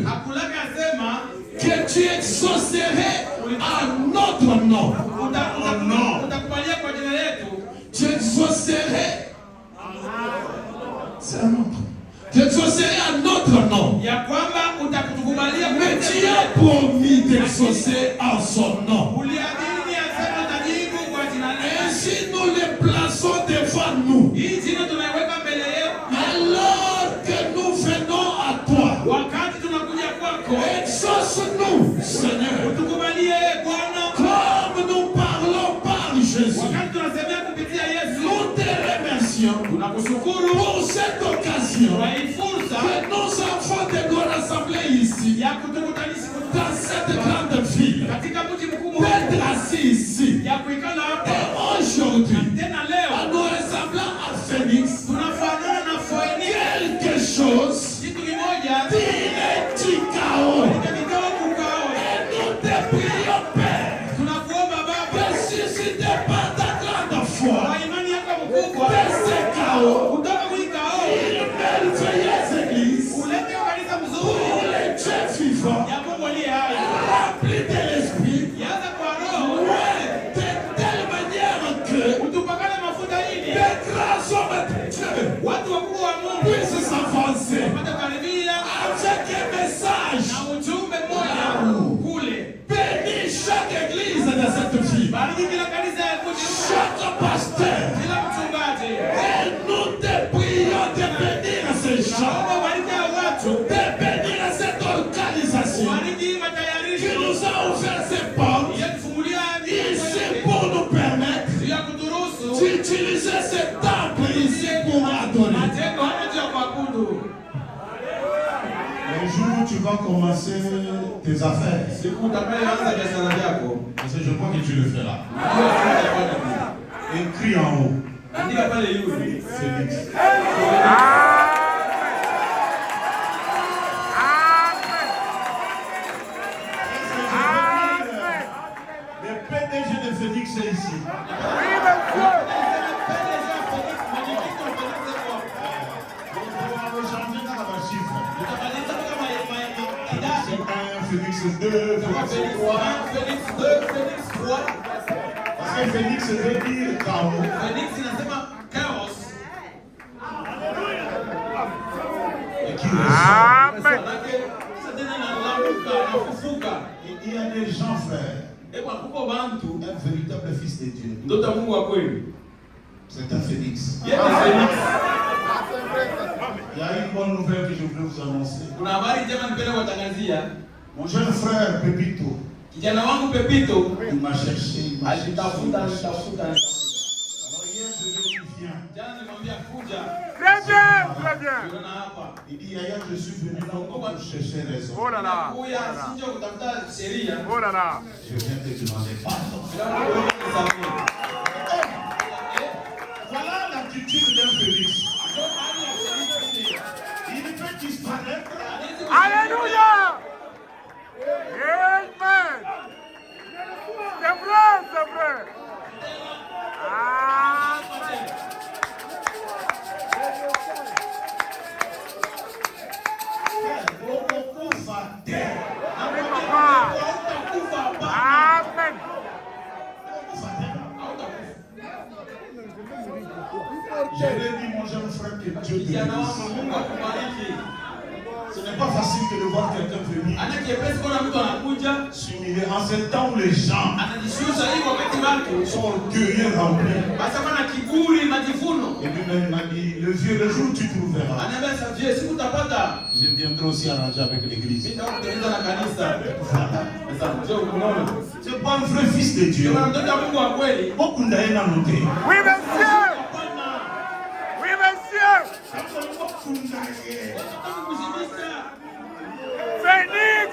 Hakulaka asema que tu exaucerais à notre nom. utakubalia kwa jina letu. Tu exaucerais. C'est un autre. Tu exaucerais à notre nom. Ya kwamba utakutukubalia kwa Mais jina tu letu. as promis d'exaucer en son nom. Uliamini asema utajibu kwa jina letu. Ainsi nous les plaçons devant nous. Hii jina tunaiweka mbele yetu. Alors que nous venons à toi, Wakati tunakuja kwako, exauce-nous, Seigneur, utukubalie Bwana. comme nous parlons par Jésus. Wakati tunasemea kupitia Yesu, Nous te remercions tunakushukuru pour cette occasion kwa hii fursa que nos enfants de nous rassembler ici, ya kutukutanisha dans cette grande ville, katika mji mkubwa d'être assis ici. ya kuikala hapa. Et aujourd'hui, Tena leo en nous ressemblant à Phénix, tunafanana na Foeni. quelque chose Kitu kimoja d'inédicao. kikao kukao. Et nous te prions, Père, Tunakuomba Baba de susciter par ta grande foi kwa imani yako mkubwa de ce chaos kutoka kuikao une merveilleuse église ulete kanisa mzuri pour les dieux vivants, ya Mungu aliye hai. remplis de l'esprit, Yaza kwa roho ouais, de telle manière que utupakane mafuta ili les grands hommes de Dieu watu wakubwa wa Mungu puissent s'avancer wapate kukaribia avec un message. na ujumbe mmoja kule. Bénis chaque église de cette ville, Bariki kila kanisa ya mji huu, chaque pasteur. kila mchungaji. Et nous te prions de bénir ces gens, Naomba ubariki hao watu, de bénir cette organisation ubariki qui matayarisho nous a ouvert ces portes kufungulia ici pour nous permettre ya kuturuhusu d'utiliser ce temple ici pour adorer. majengo haya ya kuabudu. Le jour où tu vas commencer tes affaires, Siku utakayoanza biashara yako, parce que je crois que tu le feras. ndio utafanya. Écris en haut, Andika pale yule Félix. Le PDG de Félix est ici. On va changer dans la chiffre. Félix 2, Félix 3. Parce que Félix veut dire chaos. Et qui reste. Il y a des gens, frères, un véritable fils de Dieu. C'est un Félix. Il y a une bonne nouvelle que je voulais vous annoncer. Mon jeune frère Pepito, Kijana wangu Pepito il m'a cherché. alitafuta. Alors hier, je lui ai dit, viens. Jana nimwambia kuja. Très bien, très bien. Il dit, Yaya, je suis venu non pour chercher raison. Oh là là. Oh là là. Je viens te demander pardon. Voilà l'attitude d'un Félix. Il peut disparaître. Alléluia. Amen. C'est vrai, c'est vrai. Amen. Amen. Je l'ai dit, mon jeune frère, que Dieu te bénisse. Ce n'est pas facile que de voir quelqu'un venir s'humilier en ce temps où les gens sont orgueilleux, remplis. Et lui-même m'a dit, le vieux, le jour où tu trouveras, je viendrai aussi arranger avec l'église. C'est pas un vrai fils de Dieu. Beaucoup d'ailleurs à noter. Oui, monsieur. Oui, monsieur. Phoenix.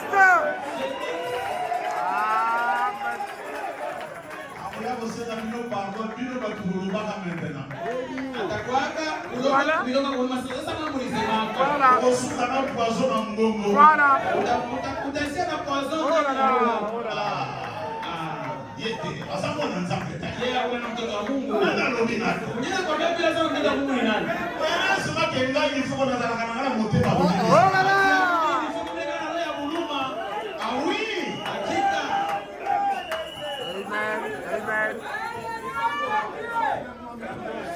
Voilà.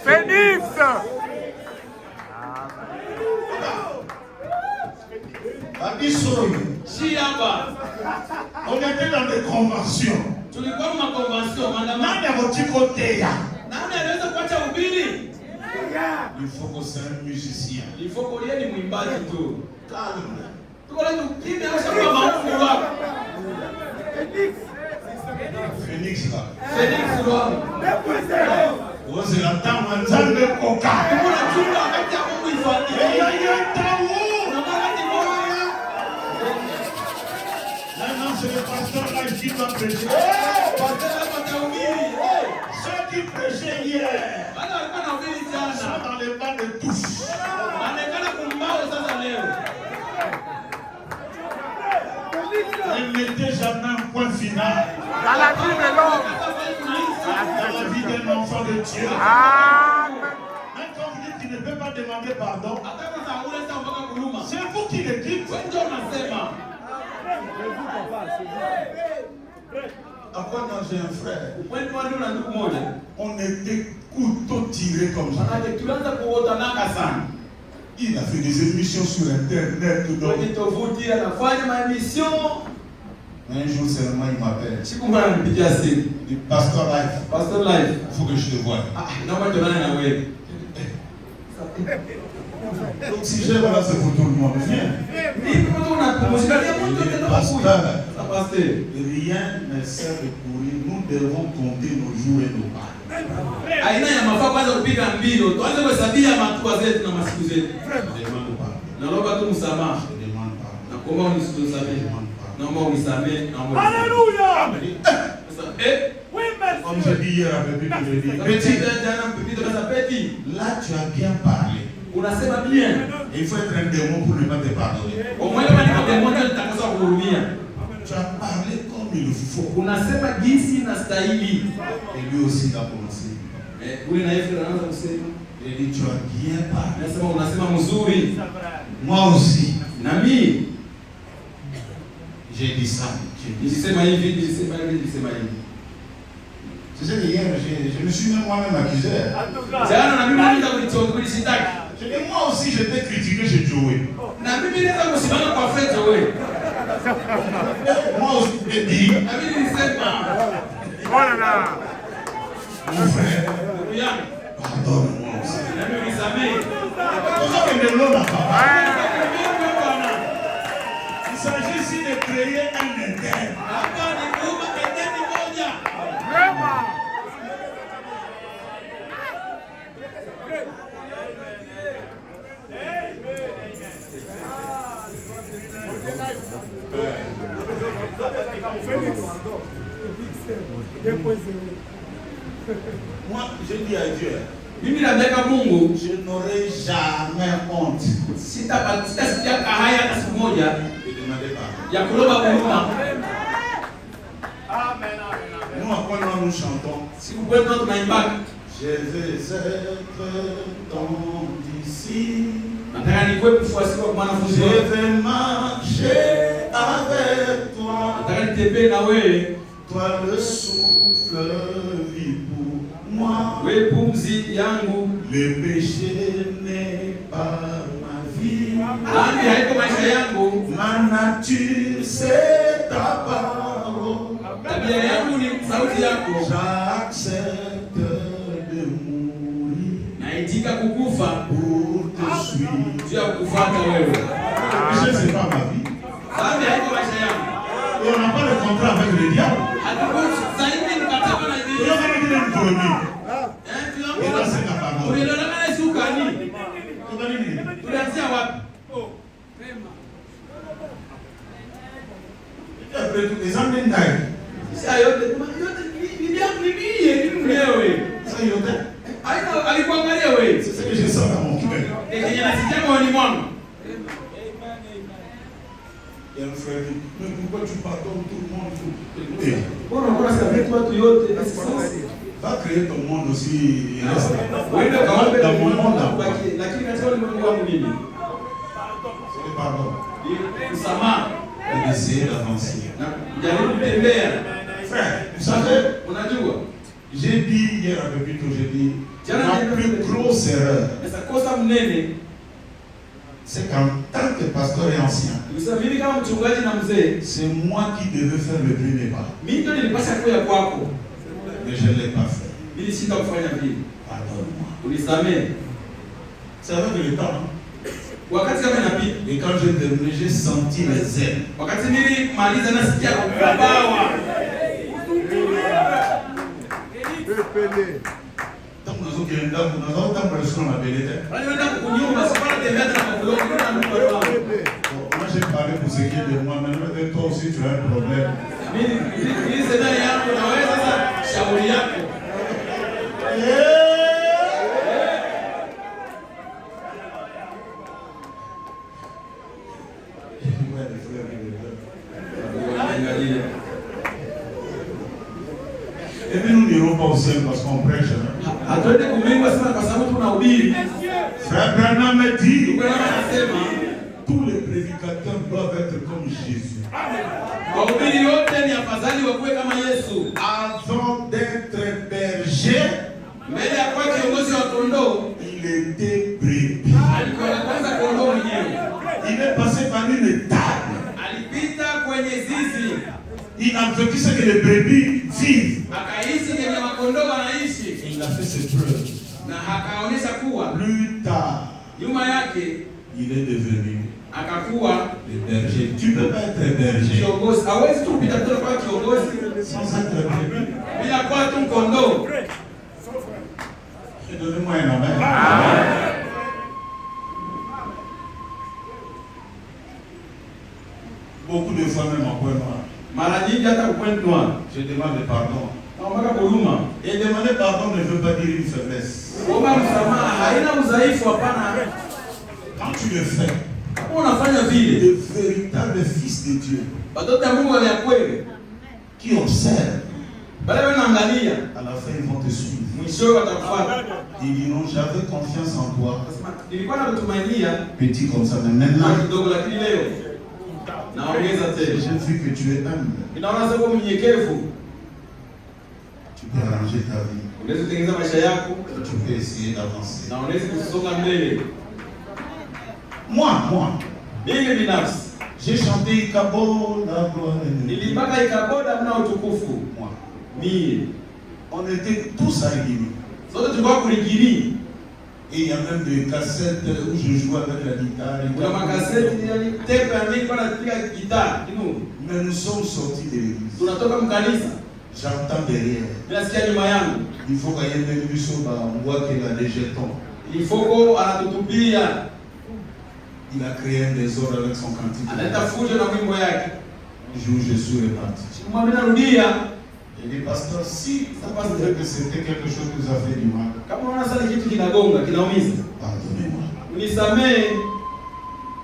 Phoenix. On était dans des conventions. Il faut que c'est un musicien. Calme. Phoenix là. C'est la temps où on de coca. Maintenant, c'est le pasteur là qui va prêcher. Ceux qui prêchaient hier sont dans les bas de touche. Ne mettez jamais un point final Dans la vie de l'homme. dans la vie d'un enfant de Dieu. Amen. Même quand vous dites qu'il ne peut pas demander pardon, c'est vous qui le dites. Après, quand j'ai un frère, on était couteau tiré comme ça. Il a fait des émissions sur Internet. Un jour seulement, il m'appelle. Il dit, Pasteur Life, il faut que je te voie. Donc si j'aime là, c'est pour tout le monde. Viens. Pasteur, rien ne sert de courir. Nous devons compter nos jours et nos pas. Alléluia. Comme je dis hier à Petit, là tu as bien parlé. Et il faut être un démon pour ne pas te pardonner. Tu as parlé comme il faut. Et lui aussi il a commencé. Il dit tu as bien parlé. Moi aussi. J'ai dit ça. Tu sais que hier, je me suis même moi-même accusé. Je dis, moi aussi, j'étais critiqué chez Joey. Moi aussi, j'ai dit. Oh là là. Mon frère, pardonne-moi aussi. Il s'agit ici de créer un interne. Vraiment. Moi, je dis à Dieu, Mimi naambia Mungu, je n'aurai jamais honte sitasikia kahaya hata siku moja de demander pardon. ya kuomba huruma. Nous, à quoi nous chantons? Siku kwetu tunaimbaka, Je vais être ton disciple. nataka nikuwe mfuasi wako, mwanafunzi Je wako. vais marcher avec toi. Nataka nitembee na wewe, Toi le souffle vie pour moi. wewe pumzi yangu. Le péché n'est pas ma vie. Dhambi haiko maisha yangu, Ma nature c'est ta parole. tabia yangu ni sauti yako. J'accepte de mourir Naitika kukufa pour te suivre. juu ya kukufuata wewe. Le péché c'est pas ma vie. Dhambi haiko maisha yangu. Et on n'a pas de contrat avec le diable. Hatukuhusu zaidi mkataba na Il y Ibilisi. a quand même une fourmi. Et là c'est la parole. Tulilolana sukani. Tu vas dire, Tulianzia wapi? après tous les hommes d'Indaï. Sasa yote bibi yangu ni mimi mwenyewe. Ça y est. Haina alikuangalia wewe. C'est ce que je sens dans mon cœur. Kenye nasikia moyoni mwangu. Il y a un frère qui dit, mais pourquoi tu pardonnes tout le monde? Et Mbona unaona sasa vitu watu yote va créer ton monde aussi. Il reste wewe kaombe dans mon monde là. lakini katika ulimwengu wangu mimi C'est le pardon. ni msamaha Et d'essayer d'avancer. na kujaribu kutembea. Frère, vous savez, Unajua? j'ai dit hier à Pépito, j'ai dit, ma plus grosse erreur, Sasa kosa mnene c'est qu'en tant que pasteur et ancien, mimi kama mchungaji na mzee, c'est moi qui devais faire le premier pas. mimi ndio nilipasha kuja kwako. Mais je ne l'ai pas fait. Mimi sitakufanya vile. Pardonne-moi. Unisamehe. C'est avec le temps. Hein? Wakati kama inapita, Et quand j'ai terminé, j'ai senti les ailes. wakati nilimaliza nasikia kubawa. Tant que nous avons gagné, nous avons tant de leçons à la vérité. Walienda kunyumba sipara tembea na kuloka na mtu wao. Moi j'ai parlé pour ce qui est de moi, maintenant toi aussi tu as un problème. Mimi sema yangu na wewe sasa shauri yako. Et puis nous n'irons pas au ciel parce qu'on prêche. Hatuende kumbingwa sana kwa sababu tunahubiri. Frère Branham me dit, Bwana anasema tous les prédicateurs doivent être comme Jésus. wahubiri wote ni afadhali wakuwe kama Yesu. Avant d'être berger, Mbele ya kuwa kiongozi wa kondoo, il était brebis. alikuwa kwanza kondoo mwenyewe. Il est passé par une table. Alipita kwenye zizi, Il a vécu ce que les brebis vivent. akaishi kwenye makondoo wanaishi, Il a fait ses preuves. na akaonyesha kuwa Plus tard, nyuma yake il est devenu akakuwa le berger. Tu ne peux pas être berger kiongozi. Hawezi tu kupita kutoka kwa kiongozi sans être brebis. bila kuwa tu kondoo. Donnez-moi un amen. Beaucoup de fois même en point noir. Mara nyingi hata kupendwa Je demande pardon. naomba huruma. Et demander pardon ne veut pas dire une faiblesse. Kuomba msamaha haina udhaifu, hapana. Quand tu le fais, Kama unafanya vile, le véritable Fils de Dieu watoto wa Mungu wa kweli qui observe, wale wanaangalia, à la fin ils vont te suivre. mwisho watakufuata. Ils diront, j'avais confiance en toi, Nasema nilikuwa nakutumainia petit comme ça, mais maintenant, na kidogo, lakini leo naongeza tena. j'ai vu que tu es humble. Inaona sasa mnyenyekevu, Tu peux arranger ta vie. unaweza kutengeneza maisha yako Tu peux essayer d'avancer. na unaweza kusonga mbele. Moi, Mimi binafsi j'ai chanté Ikabo, la gloire est de Dieu. nilipaka ikaboda mna utukufu. Moi, Mimi on était tous à Guinée. sote tulikuwa kuligini, Et il y a même des cassettes où je jouais avec la guitare. kuna makaseti yani tepe ya mimi kwa napiga gitaa kinu. Mais nous sommes sortis de l'église. Tunatoka mkanisa, J'entends derrière. nasikia nyuma yangu Il faut qu'il y ait des buissons, on voit qu'il a des jetons. ifoko anatutupia, Il a créé un désordre avec son cantique. analeta fujo na mwimbo yake. Le jour où je suis reparti, Sikumwambia narudia, Il dit, pasteur, si vous pensez que c'était quelque chose qui vous a fait du mal, Kama unasali kitu kinagonga, kinaumiza, pardonnez-moi. unisamee.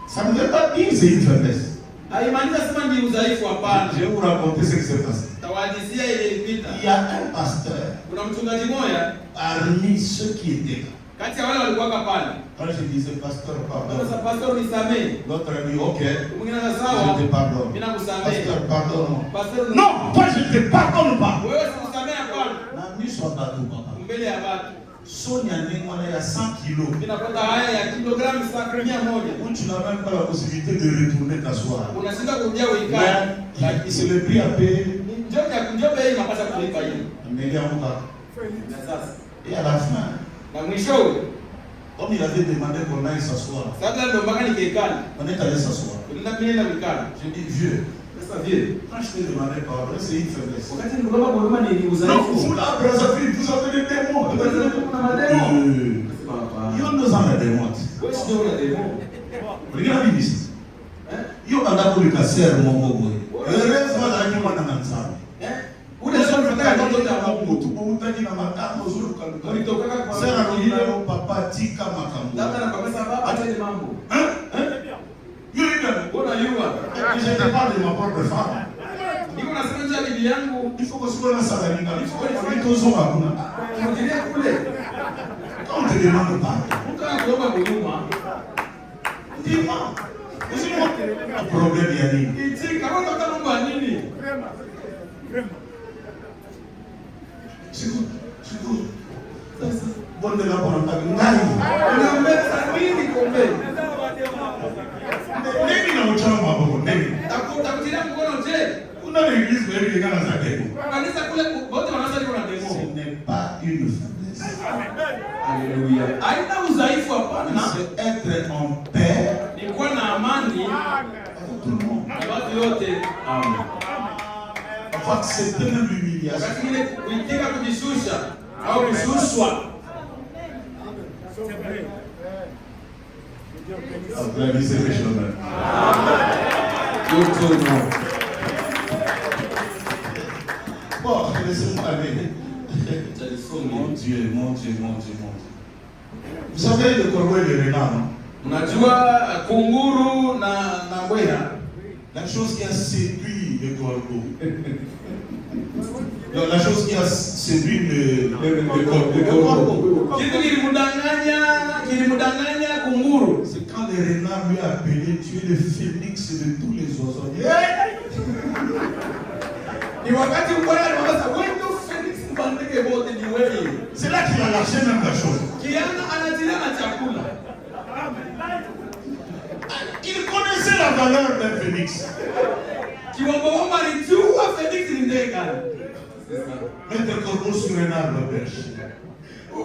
Ça ne veut pas dire que c'est une faiblesse. Haimaanishi sema ni udhaifu, hapana. Je vais vous raconter ce qui s'est passé. Tawahadithia ile ilipita. Il y a un pasteur Kuna mchungaji mmoja parmi ceux qui étaient là. kati ya wale walikuwa pale. Quand je disais, pasteur, pardon, Sasa pastor unisamee. l'autre a dit, ok, Mwingine anasema je sawa, te pardonne. mimi nakusamee. Pasteur, pardonne. Pastor Non, toi je ne te pardonne pas. wewe sikusamee hapana. Na miso batu papa. Mbele ya watu. Sonia Nengwana, il y a 100 kilos. Ninapata haya ya kilogramu 100. Où tu n'as même pas la possibilité de retourner t'asseoir. Unashinda kurudia uikae. Mais c'est le prix à payer. Ndio bei inapaswa kulipa hiyo. Mais il y a un pas. Na sasa Et à la fin, na mwisho comme il avait demandé qu'on aille s'asseoir, sasa ndio mpaka nikekana. on est allé s'asseoir. Ndio na mikana. Je dis, vieux, Sasa vile. quand je t'ai demandé pardon, c'est une faiblesse. Wakati nilikuwa kwa Roma ni Non, udhaifu. vous là, Brazzaville, vous avez des démons. Kuna mademo. Il y a 2 ans de démons. Wewe sio una demo. Regarde ici. Yo banda ko likasera mongo boy. Heureusement la nyuma na nzambe. Ule sio mfanya Ndio mtoto ya wa Mungu. Mungu tumutani na matano zuru kaluka. Ulitoka kwa Sera ndio papa tika makambo. labda na pesa baba acha ni mambo. Yo ina Bona yua. je te parle de ma propre femme. Niko nasema nje bibi yangu. Il faut que ce soit ça la linga. Il faut que tu sois hakuna. Kurudia kule. Quand on te demande pas. Mtu anakuomba huduma. Dis-moi. Un problème ya nini? Iti kama unataka mambo ya nini? Siku. Sasa bonde la bona ngai. Unaomba nini kombe? Nini na uchama hapo nini? Takutilia mkono je? Kuna l'église kwa hivi kana za demo. Kanisa kule wote wanasali kuna demo. Ce n'est pas une faiblesse. Alléluia. Haina udhaifu hapana. C'est être en paix Ni kuwa na amani avec tout le monde. na watu wote. Amen. Enfin, c'est une humiliation. Wakati ile kuitika kujishusha au kushushwa. Applaudissez les chemins. Bon, laissez-moi aller. Mon Dieu, mon Dieu, mon Dieu, mon Dieu. Vous savez le corbeau et le renard, non? Unajua kunguru na mbweha. La chose qui a séduit le corbeau. Non, la chose qui a séduit le corbeau. Kitu kilimdanganya kunguru. C'est quand le renard lui a appelé, tu es le phénix de tous les oiseaux. Ni wakati mbweha anamwambia wewe ndio Felix mbandike wote ni wewe. C'est là qu'il a lâché même la chose. Kiana anatilia na chakula. Il connaissait la valeur d'un phénix. Kiwomba alijua Felix ni ndege. Mettre le corbeau sur un arbre perche.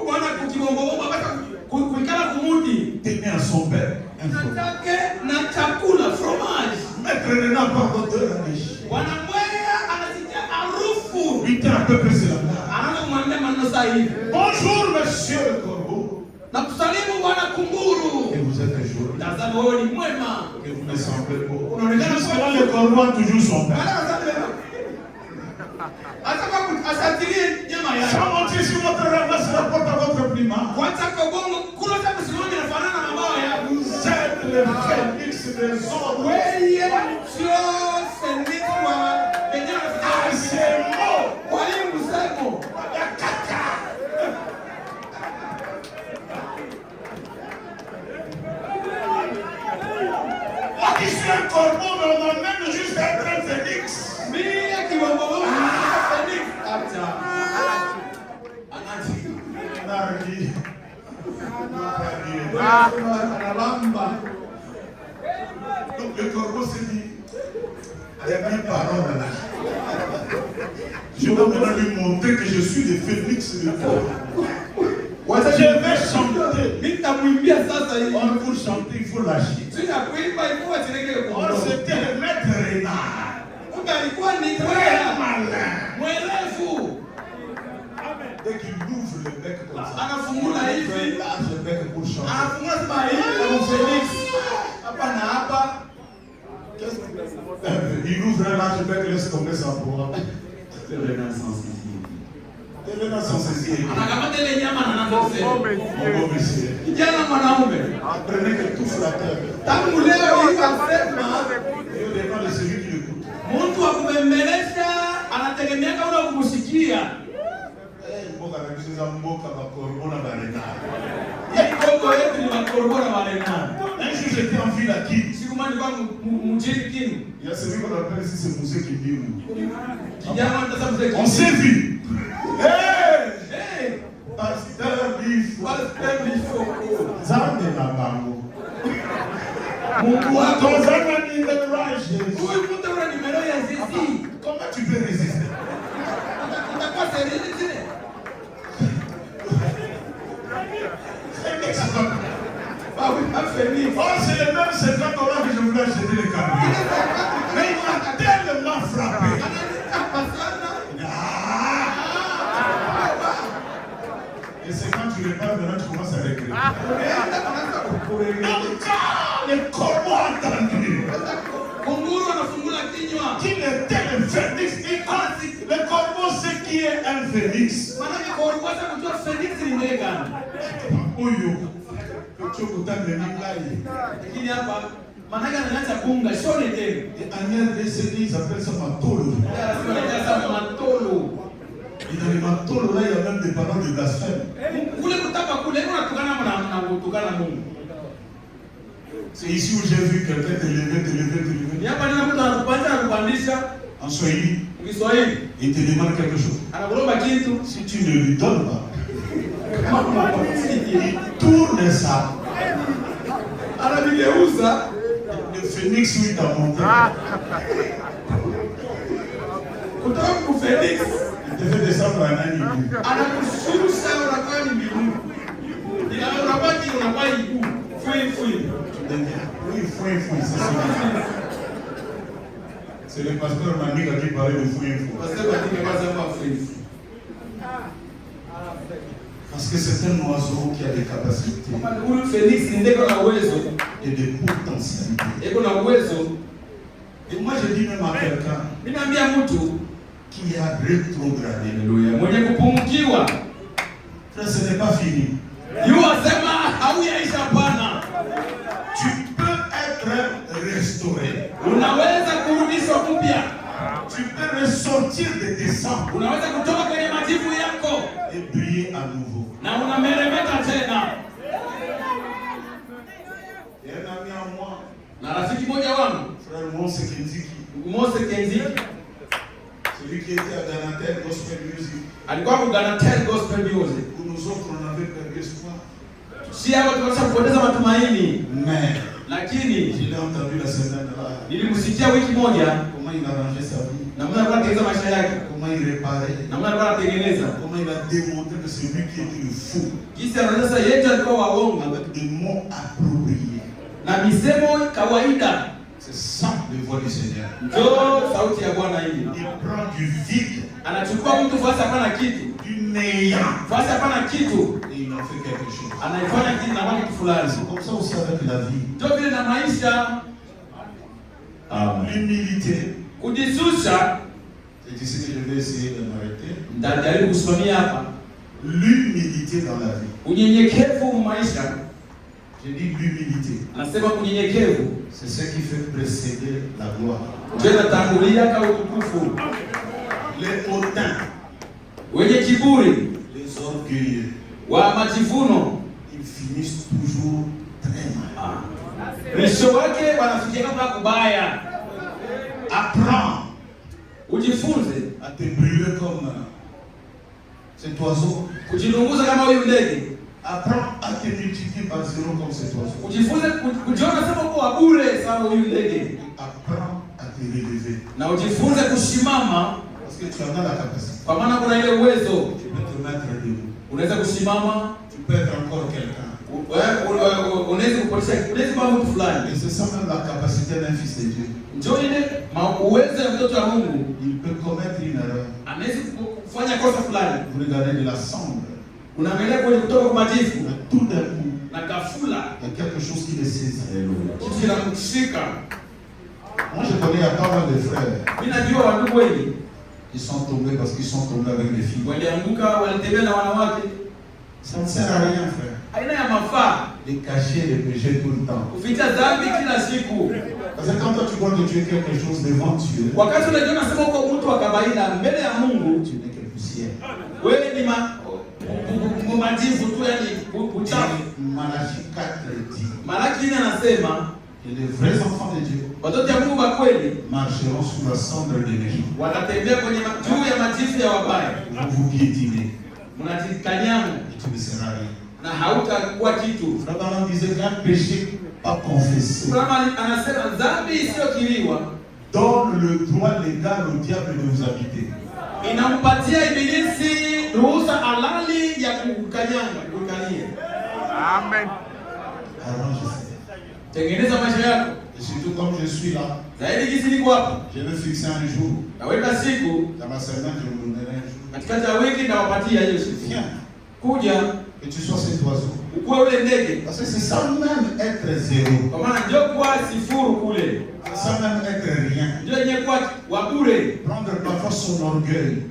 Bwana kukiwomba mpaka kuikala kumuti. Tenir à son père. Natake na chakula fromage. Mettre le renard par l'odeur à riche. Bwana mbweha anasikia harufu. Lui tient à peu près c'est la barre. Anaanza kumwambia maneno sahihi. Bonjour monsieur le corbeau. Na kusalimu bwana kunguru. Et vous êtes un jour. Tazama wewe ni mwema. Et vous me semblez beau. Unaonekana Jusque-là, le corbeau a toujours son père. Hata kwa asatilie nyama yake. Sans monter sur votre ramasse la porte à votre plumard. Kwanza kobongo kula sababu sioni inafanana na mabao ya. Vous êtes le phénix des hommes. Wewe sio Felix wa Benjamin. Ah, c'est mot. Kwa hiyo msemo. Moi qui suis un corbeau, mais on m'emmène juste être un phénix. Mimi akiwomba Felix. Acha. Anaji. Analamba. Donc le corbeau s'est dit, il y a mes paroles là. Je vais maintenant lui montrer que je suis le phénix de corbeau. Je vais chanter. Nitamwimbia sasa hivi. Or pour chanter, il faut lâcher. Tunakuimba ilikuwa chileke Or kwa. c'était le maître renard. Kumbe alikuwa ni Très mwema. malin. Mwerefu. Dès qu'il ouvre le bec comme ça, Anafungula il hivi. fait large le bec pour chanter. Anafungula sema hivi kama Felix. Hapa na hapa. Il ouvre un large bec, laisse tomber sa proie. Le renard sans saisir. Le renard sans saisir. Anakamata ile nyama na nafsi. Mon beau monsieur. Kijana mwanaume. Apprenez que tout flatteur. Tangu leo hii kasema Il dépend de celui qui l'écoute. mtu wa kubembeleza anategemea kama kumsikia. Mboka na kisa mboka bakorbo na barena. Koko yetu ni makorbo na barena. Un jour j'étais en ville à Kin. Siku moja nilikuwa mjini Kin. Il y a celui qu'on appelle ici c'est Moussé qui dit. Kijana mtasa mzee. On s'est vu. Hey! Pasteur Bifo. Pasteur Bifo. Zande na bango. Mungu wako Kozana ni the right. huyu mtu ana nimero ya sisi. Comment tu peux résister? Utakuwa serious tena. Oh, c'est le même 50 $ que je voulais acheter les câbles. Mais il m'a tellement frappé. Et c'est quand tu reparles, maintenant tu commences à regretter. Quand les corbeaux ont entendu qu'il était le phénix, le corbeau sait qui est un phénix. Oyo. Et Agnès décédé, ils appellent ça matolo. Et dans les matolos là, il y a même des paroles de blasphème. C'est ici où j'ai vu quelqu'un te lever. En Swahili, il te demande quelque chose. Si tu ne lui donnes pas, il tourne ça. Le phénix, oui, t'a monté. Il te fait descendre un animal. Oui, c'est ça. C'est le pasteur Manika qui parlait de fouille. Parce que c'est un oiseau qui a des capacités et des potentialités. Et moi je dis même à quelqu'un qui a rétrogradé. Frère, ce n'est pas fini. Tu peux être restauré. Tu peux ressortir de tes sangs et briller à nouveau. Et un ami à moi, frère Mose Kenziki, celui qui était à Ganatel Gospel Music, où nous autres on avait perdu espoir. Mais lakini j'ai entendu la semaine là. Nilimsikia wiki moja Comment il a rangé sa vie. namna alikuwa anatengeneza maisha yake, Comment il réparait. namna alikuwa anatengeneza, Comment il a démontré que c'est lui qui était le fou. jinsi anaonyesha yeye alikuwa waongo Avec des mots appropriés. na misemo kawaida. C'est ça le voix du Seigneur. Ndio sauti ya Bwana hii. Il prend du vide, Anachukua mtu fasi hapana kitu, du néant, fasi hapana kitu, et il en fait quelque chose. anaifanya kitu na kitu fulani. C'est comme ça aussi avec la vie. Ndio vile na maisha. L'humilité. Kujishusha, C'est ici que je vais essayer de m'arrêter. ndajaribu kusimamia hapa. L'humilité dans la vie. Unyenyekevu maisha. Je dis l'humilité. Anasema kunyenyekevu C'est ce qui fait précéder la gloire. ndio inatangulia kwa utukufu. Les hautains, Wenye kiburi, les orgueilleux, wa majivuno, ils finissent toujours très mal. mwisho wake wanafikia kama kubaya. Apprends Ujifunze à te brûler comme cet oiseau. kujilunguza kama huyu ndege. Apprends à te multiplier par zéro comme cet oiseau. Ujifunze kujiona kama kwa bure sawa huyu ndege. Apprends à te relever. Na ujifunze kusimama Parce que tu en as la capacité. kwa maana kuna ile uwezo. Tu peux te mettre debout. Unaweza kusimama, Tu peux être encore quelqu'un. unaweza kuwa mtu fulani. Et c'est ça même la capacité d'un fils de Dieu. Njoo ile uwezo ya mtoto wa Mungu. Il peut commettre une erreur. Anaweza kufanya kosa fulani. Vous regardez de la cendre. Unaangalia kwenye kutoka kwa majifu Mais tout d'un coup, na ghafla il y a quelque chose qui le saisit. kitu kinamshika. Moi, je connais il y a pas mal de frères. Mimi najua wandugu wengi Ils sont tombés parce qu'ils sont tombés avec des filles. Ça ne sert à rien, frère. De cacher les péchés tout le temps. Parce que quand toi tu crois que tu es quelque chose devant Dieu, tu n'es que poussière. Malachie 4 dit que les vrais enfants de Dieu marcheront sous la cendre des méchants. Vous vous piétinez. Et tu ne seras rien. Frère disait qu'un péché pas confessé donne le droit légal au diable de vous habiter. Amen. Et surtout comme je suis là, je vais fixer un jour. Dans ma semaine, je vous donnerai un jour. Viens. Que tu sois cet oiseau. Parce que c'est ça même être zéro. C'est ça même être rien. Prendre parfois son orgueil.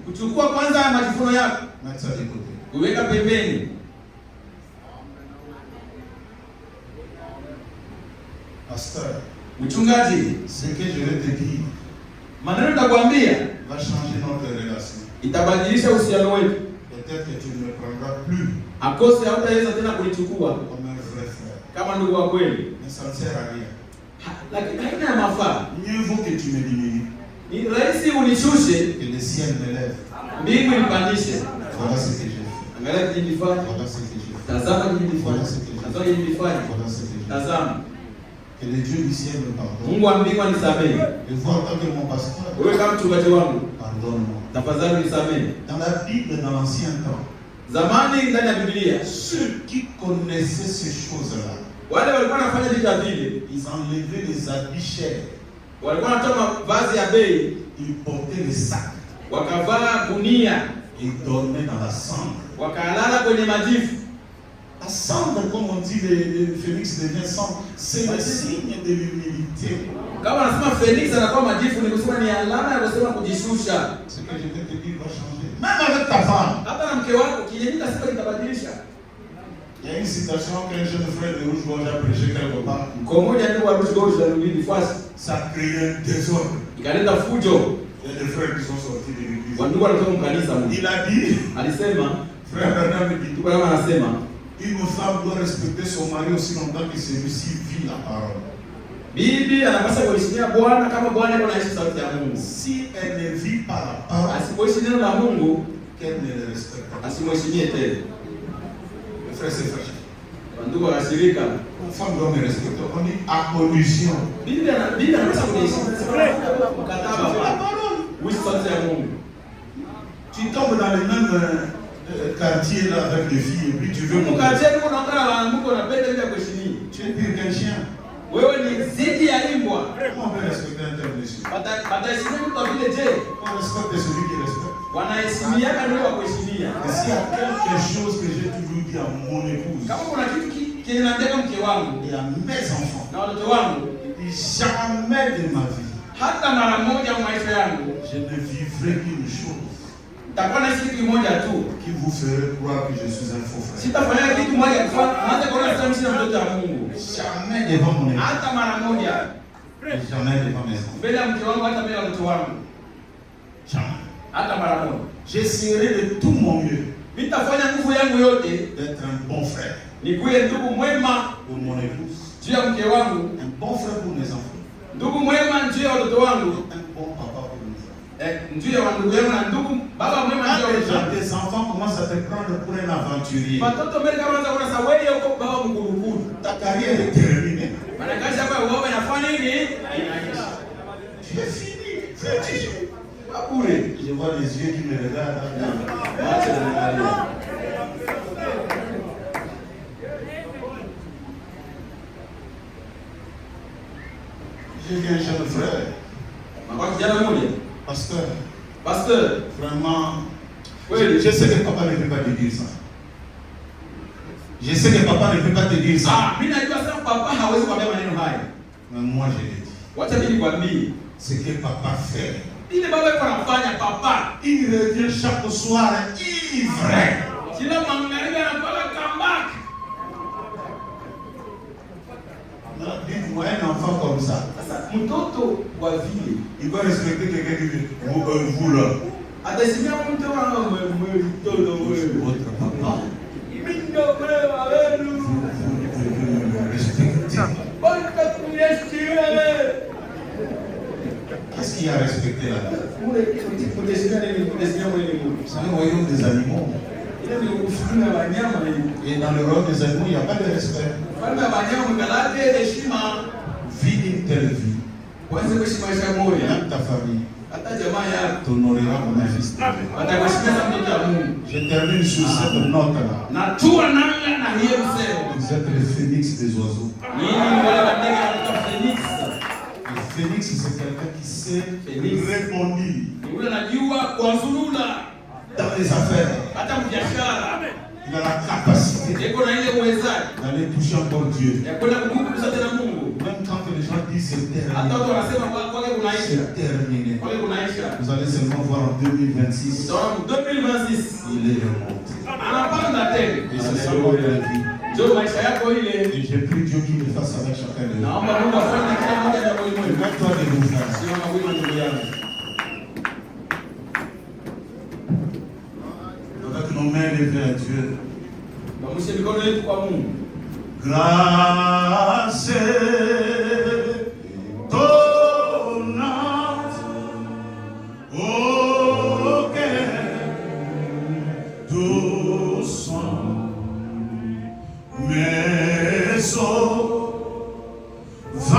Mettre ça de côté. Pasteur, ce que je vais te dire va changer notre relation. Peut-être que tu ne me prendras plus comme un vrai frère. Mais ça ne sert à rien. Mieux vaut que tu me diminues que le ciel me lève. Voilà ce que j'ai fait. Voilà ce que j'ai fait. Voilà ce que j'ai fait. Voilà ce que j'ai fait. Que le Dieu du ciel me pardonne. Et vous en tant que mon pasteur, pardonne-moi. Dans la Bible, dans l'Ancien temps, ceux qui connaissaient ces choses-là, ils enlevaient les habits chers. Ils portaient les sacs. Ils dormaient dans la cendre. La cendre, comme on dit, le phénix devient cendre, c'est le signe de l'humilité. Ce que je vais te dire va changer. Même avec ta femme. Il y a une citation qu'un jeune frère de Rouge-Gorge a prêché quelque part. Ça crée un désordre. Il y a des frères qui sont sortis de l'église. Il a dit, frère Bernard me dit, une femme doit respecter son mari aussi longtemps que celui-ci vit la parole. Si elle ne vit pas la parole, qu'elle ne le respecte pas. Le frère c'est frère. Une femme doit me respecter. On dit à condition. Tu tombes dans le même quartier là avec des filles et puis tu veux monter. Tu es pire qu'un chien. Comment on peut respecter un tel monsieur? On respecte celui qui respecte. Et s'il y a quelque chose que j'ai toujours dit à mon épouse et à mes enfants, jamais de ma vie je ne vivrai qu'une chose qui vous ferait croire que je suis un faux frère. Jamais devant mon épouse. Jamais devant mes enfants. Jamais. J'essaierai de tout mon mieux d'être un bon frère pour mon épouse, un bon frère pour mes enfants, un bon papa pour mes enfants. Quand tes enfants commencent à te prendre pour un aventurier, ta carrière est terminée. Tu es fini. Je vois les yeux qui me regardent. J'ai vu un jeune frère. Pasteur. Vraiment. Oui, je sais que papa ne peut pas te dire ça. Je sais que papa ne peut pas te dire ça. Mais moi je l'ai dit. Ce que papa fait, Ile baba yuko anafanya papa. Il revient chaque soir ivre. Kila magharibi anakuwa comeback. Dites-moi un enfant comme ça. Mtoto wa vile. Il va respecter quelqu'un qui dit vous là. Atasimia mtu wangu mtoto wewe. Votre papa. Mingo wewe wenu. Respectez. Qu'est-ce qu'il y a à respecter là-dedans? C'est un royaume des animaux. Et dans le royaume des animaux, il n'y a pas de respect. Vis une telle vie. Même ta famille t'honorera comme un fils de Dieu. Je termine sur cette note-là. Vous êtes le phénix des oiseaux. Le phénix, c'est quelqu'un qui sait rebondir dans les affaires. Il a la capacité d'aller toucher encore Dieu. Même quand les gens disent c'est terminé, vous allez seulement voir en 2026, il est remonté. Et c'est ça votre vie. Et j'ai pris Dieu qui le fasse avec chacun de nous. Mets-toi debout, frère. Avec nos mains levées à Dieu. Grâce étonnante auquel tout son maison je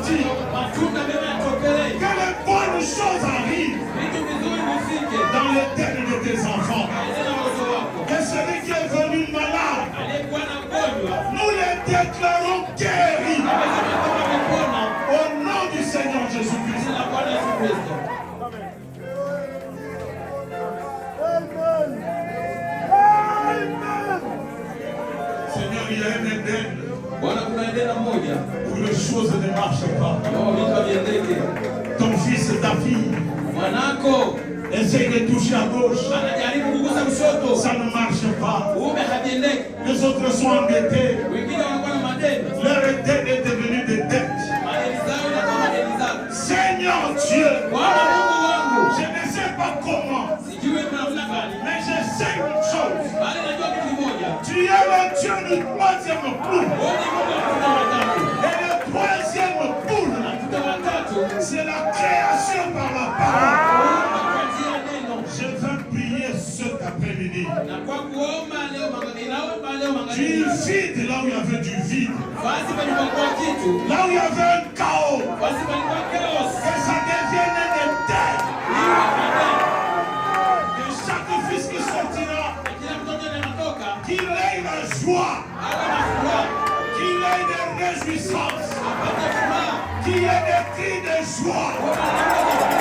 aboutit. Que les bonnes choses arrivent dans les têtes de tes enfants. Que celui qui est venu malade, nous les déclarons guéris. Au nom du Seigneur Jésus-Christ. Seigneur, il y a un Éden où les choses ne marchent pas. Ton fils et ta fille essaye de toucher à gauche. Ça ne marche pas. Les autres sont embêtés. Leur Éden est devenu des dettes. Seigneur Dieu, je ne sais pas comment, mais je sais une chose. Tu es le Dieu du troisième poule. Et le troisième poule, c'est la création par la parole. Je veux prier cet après-midi. Du vide, là où il y avait du vide. Là où il y avait un chaos. Que ça devienne une terre. Que chaque fils qui sortira, qu'il ait la joie, qu'il ait des réjouissances, qu'il ait des cris de joie.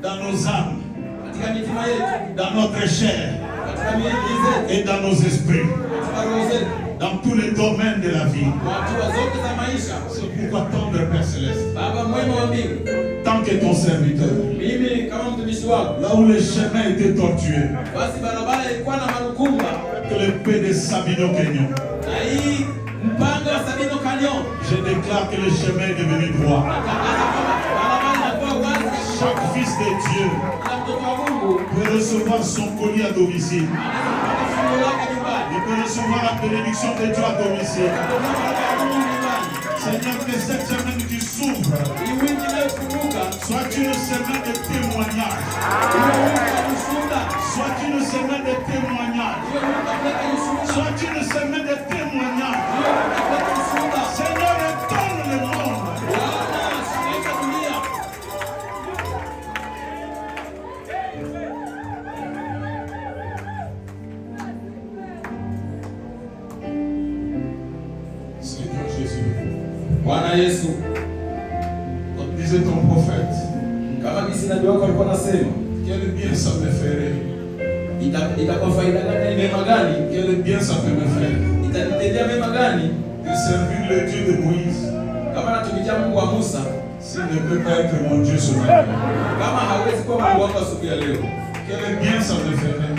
Dans nos âmes, dans notre chair et dans nos esprits, dans tous les domaines de la vie. C'est pourquoi ton Père Céleste, tant que ton serviteur, là où les chemins étaient tortueux, que le paix de Sabino Kenyon, je déclare que le chemin est devenu droit. Chaque fils de Dieu peut recevoir son colis à domicile. Il peut recevoir la bénédiction de Dieu à domicile. Seigneur, que cette semaine qui s'ouvre soit une semaine de témoignage. Soit une semaine de témoignage. Soit une semaine de témoignage. Seigneur, étonne le monde. Bwana Yesu, disait ton prophète, kama kisi nabii wako alikuwa anasema, quel bien ça me ferait, itakuwa faida gani, mema gani, quel bien ça peut me faire, itanitendea mema gani de servir le Dieu de Moïse, kama natumikia Mungu wa Musa, s'il ne peut pas être mon Dieu ce matin, kama hawezi kuwa Mungu wako asubuhi ya leo, quel bien ça me ferait,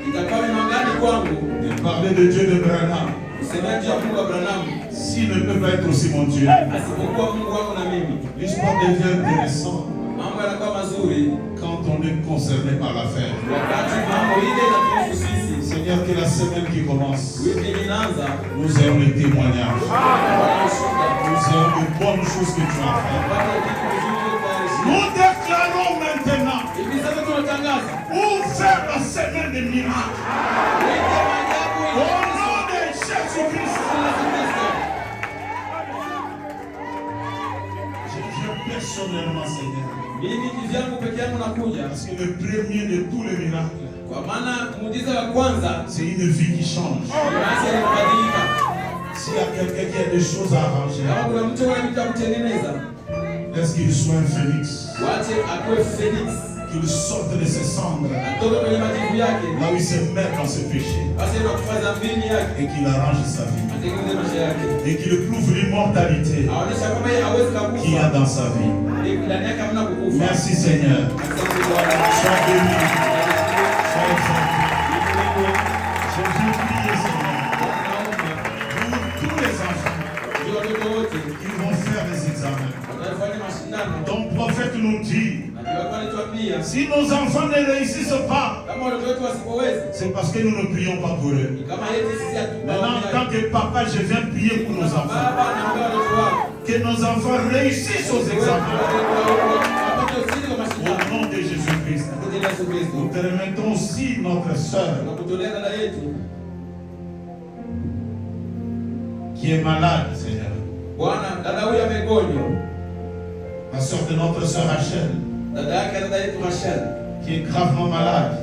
itakuwa mema gani kwangu de parler de Dieu de Branham, kusema Dieu Mungu wa Branham, s'il ne peut pas être aussi mon Dieu. asipokuwa Mungu wako na mimi. L'histoire devient intéressante Mambo yanakuwa mazuri quand on est concerné par l'affaire. wakati mambo ile inatuhusu sisi. Seigneur, que la semaine qui commence, Wiki inaanza, nous ayons les témoignages. Bwana ushuhuda, Nous ayons de bonnes choses que tu as fait. tupate kitu kizuri kwa Yesu. Nous déclarons maintenant, Hivi sasa tunatangaza ouvert la semaine des miracles. wiki ya maajabu Au nom de Jésus-Christ. Je viens personnellement, Seigneur. mimi kivyangu peke yangu nakuja, Parce que le premier de tous les miracles, kwa maana muujiza wa kwanza c'est une vie qui change. ni maisha yanabadilika. S'il y a quelqu'un qui a des choses à arranger, Kama kuna mtu anataka kutengeneza, laisse qu'il soit un phénix, wache akuwe Felix, qu'il sorte de ses cendres, atoke kwenye majivu yake, là où il se met dans ses péchés, basi na kufanya mbini yake, et qu'il arrange sa vie, atengeneze maisha yake, et qu'il prouve l'immortalité aonesha kwamba yeye hawezi qu'il y a kukufa, dans sa vie. ndani yake hamna kukufa. Merci Seigneur. Asante Bwana. Sois béni. Sois exalté. Je veux prier Seigneur pour tous les enfants Ndio watoto wote qui vont faire les examens. wanafanya mashindano. Ton prophète nous dit, Ndio alituambia si nos enfants ne réussissent pas, kama watoto wetu wasipoweza, c'est parce que nous ne prions pas pour eux. kama yeye sisi Maintenant, en tant que papa, je viens prier pour nos enfants. baba na watoto wako Que nos enfants réussissent aux examens. Au nom de Jésus-Christ. Nous te remettons aussi notre sœur qui est malade, Seigneur. La sœur de notre sœur Rachel, qui est gravement malade.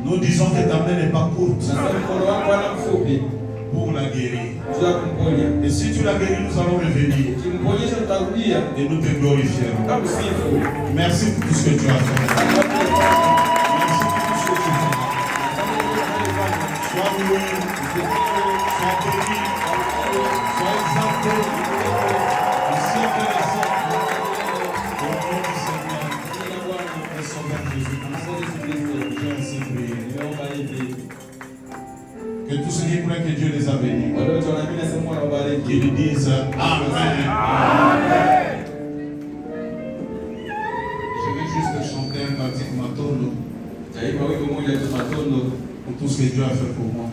Nous disons que ta main n'est pas courte pour la guérir. Et si tu la guéris, nous allons revenir et nous te glorifierons. Merci pour tout ce que tu as fait. Merci pour tout ce que tu fais. Sois loué, sois béni, sois exalté. Merci à Dieu et au nom du Seigneur et Sauveur Jésus-Christ. Je ainsi prié. Que tous ceux qui croient que Dieu les a bénis, qu'ils disent Amen. Amen. Je vais juste chanter un cantique Matolo pour tout ce que Dieu a fait pour moi.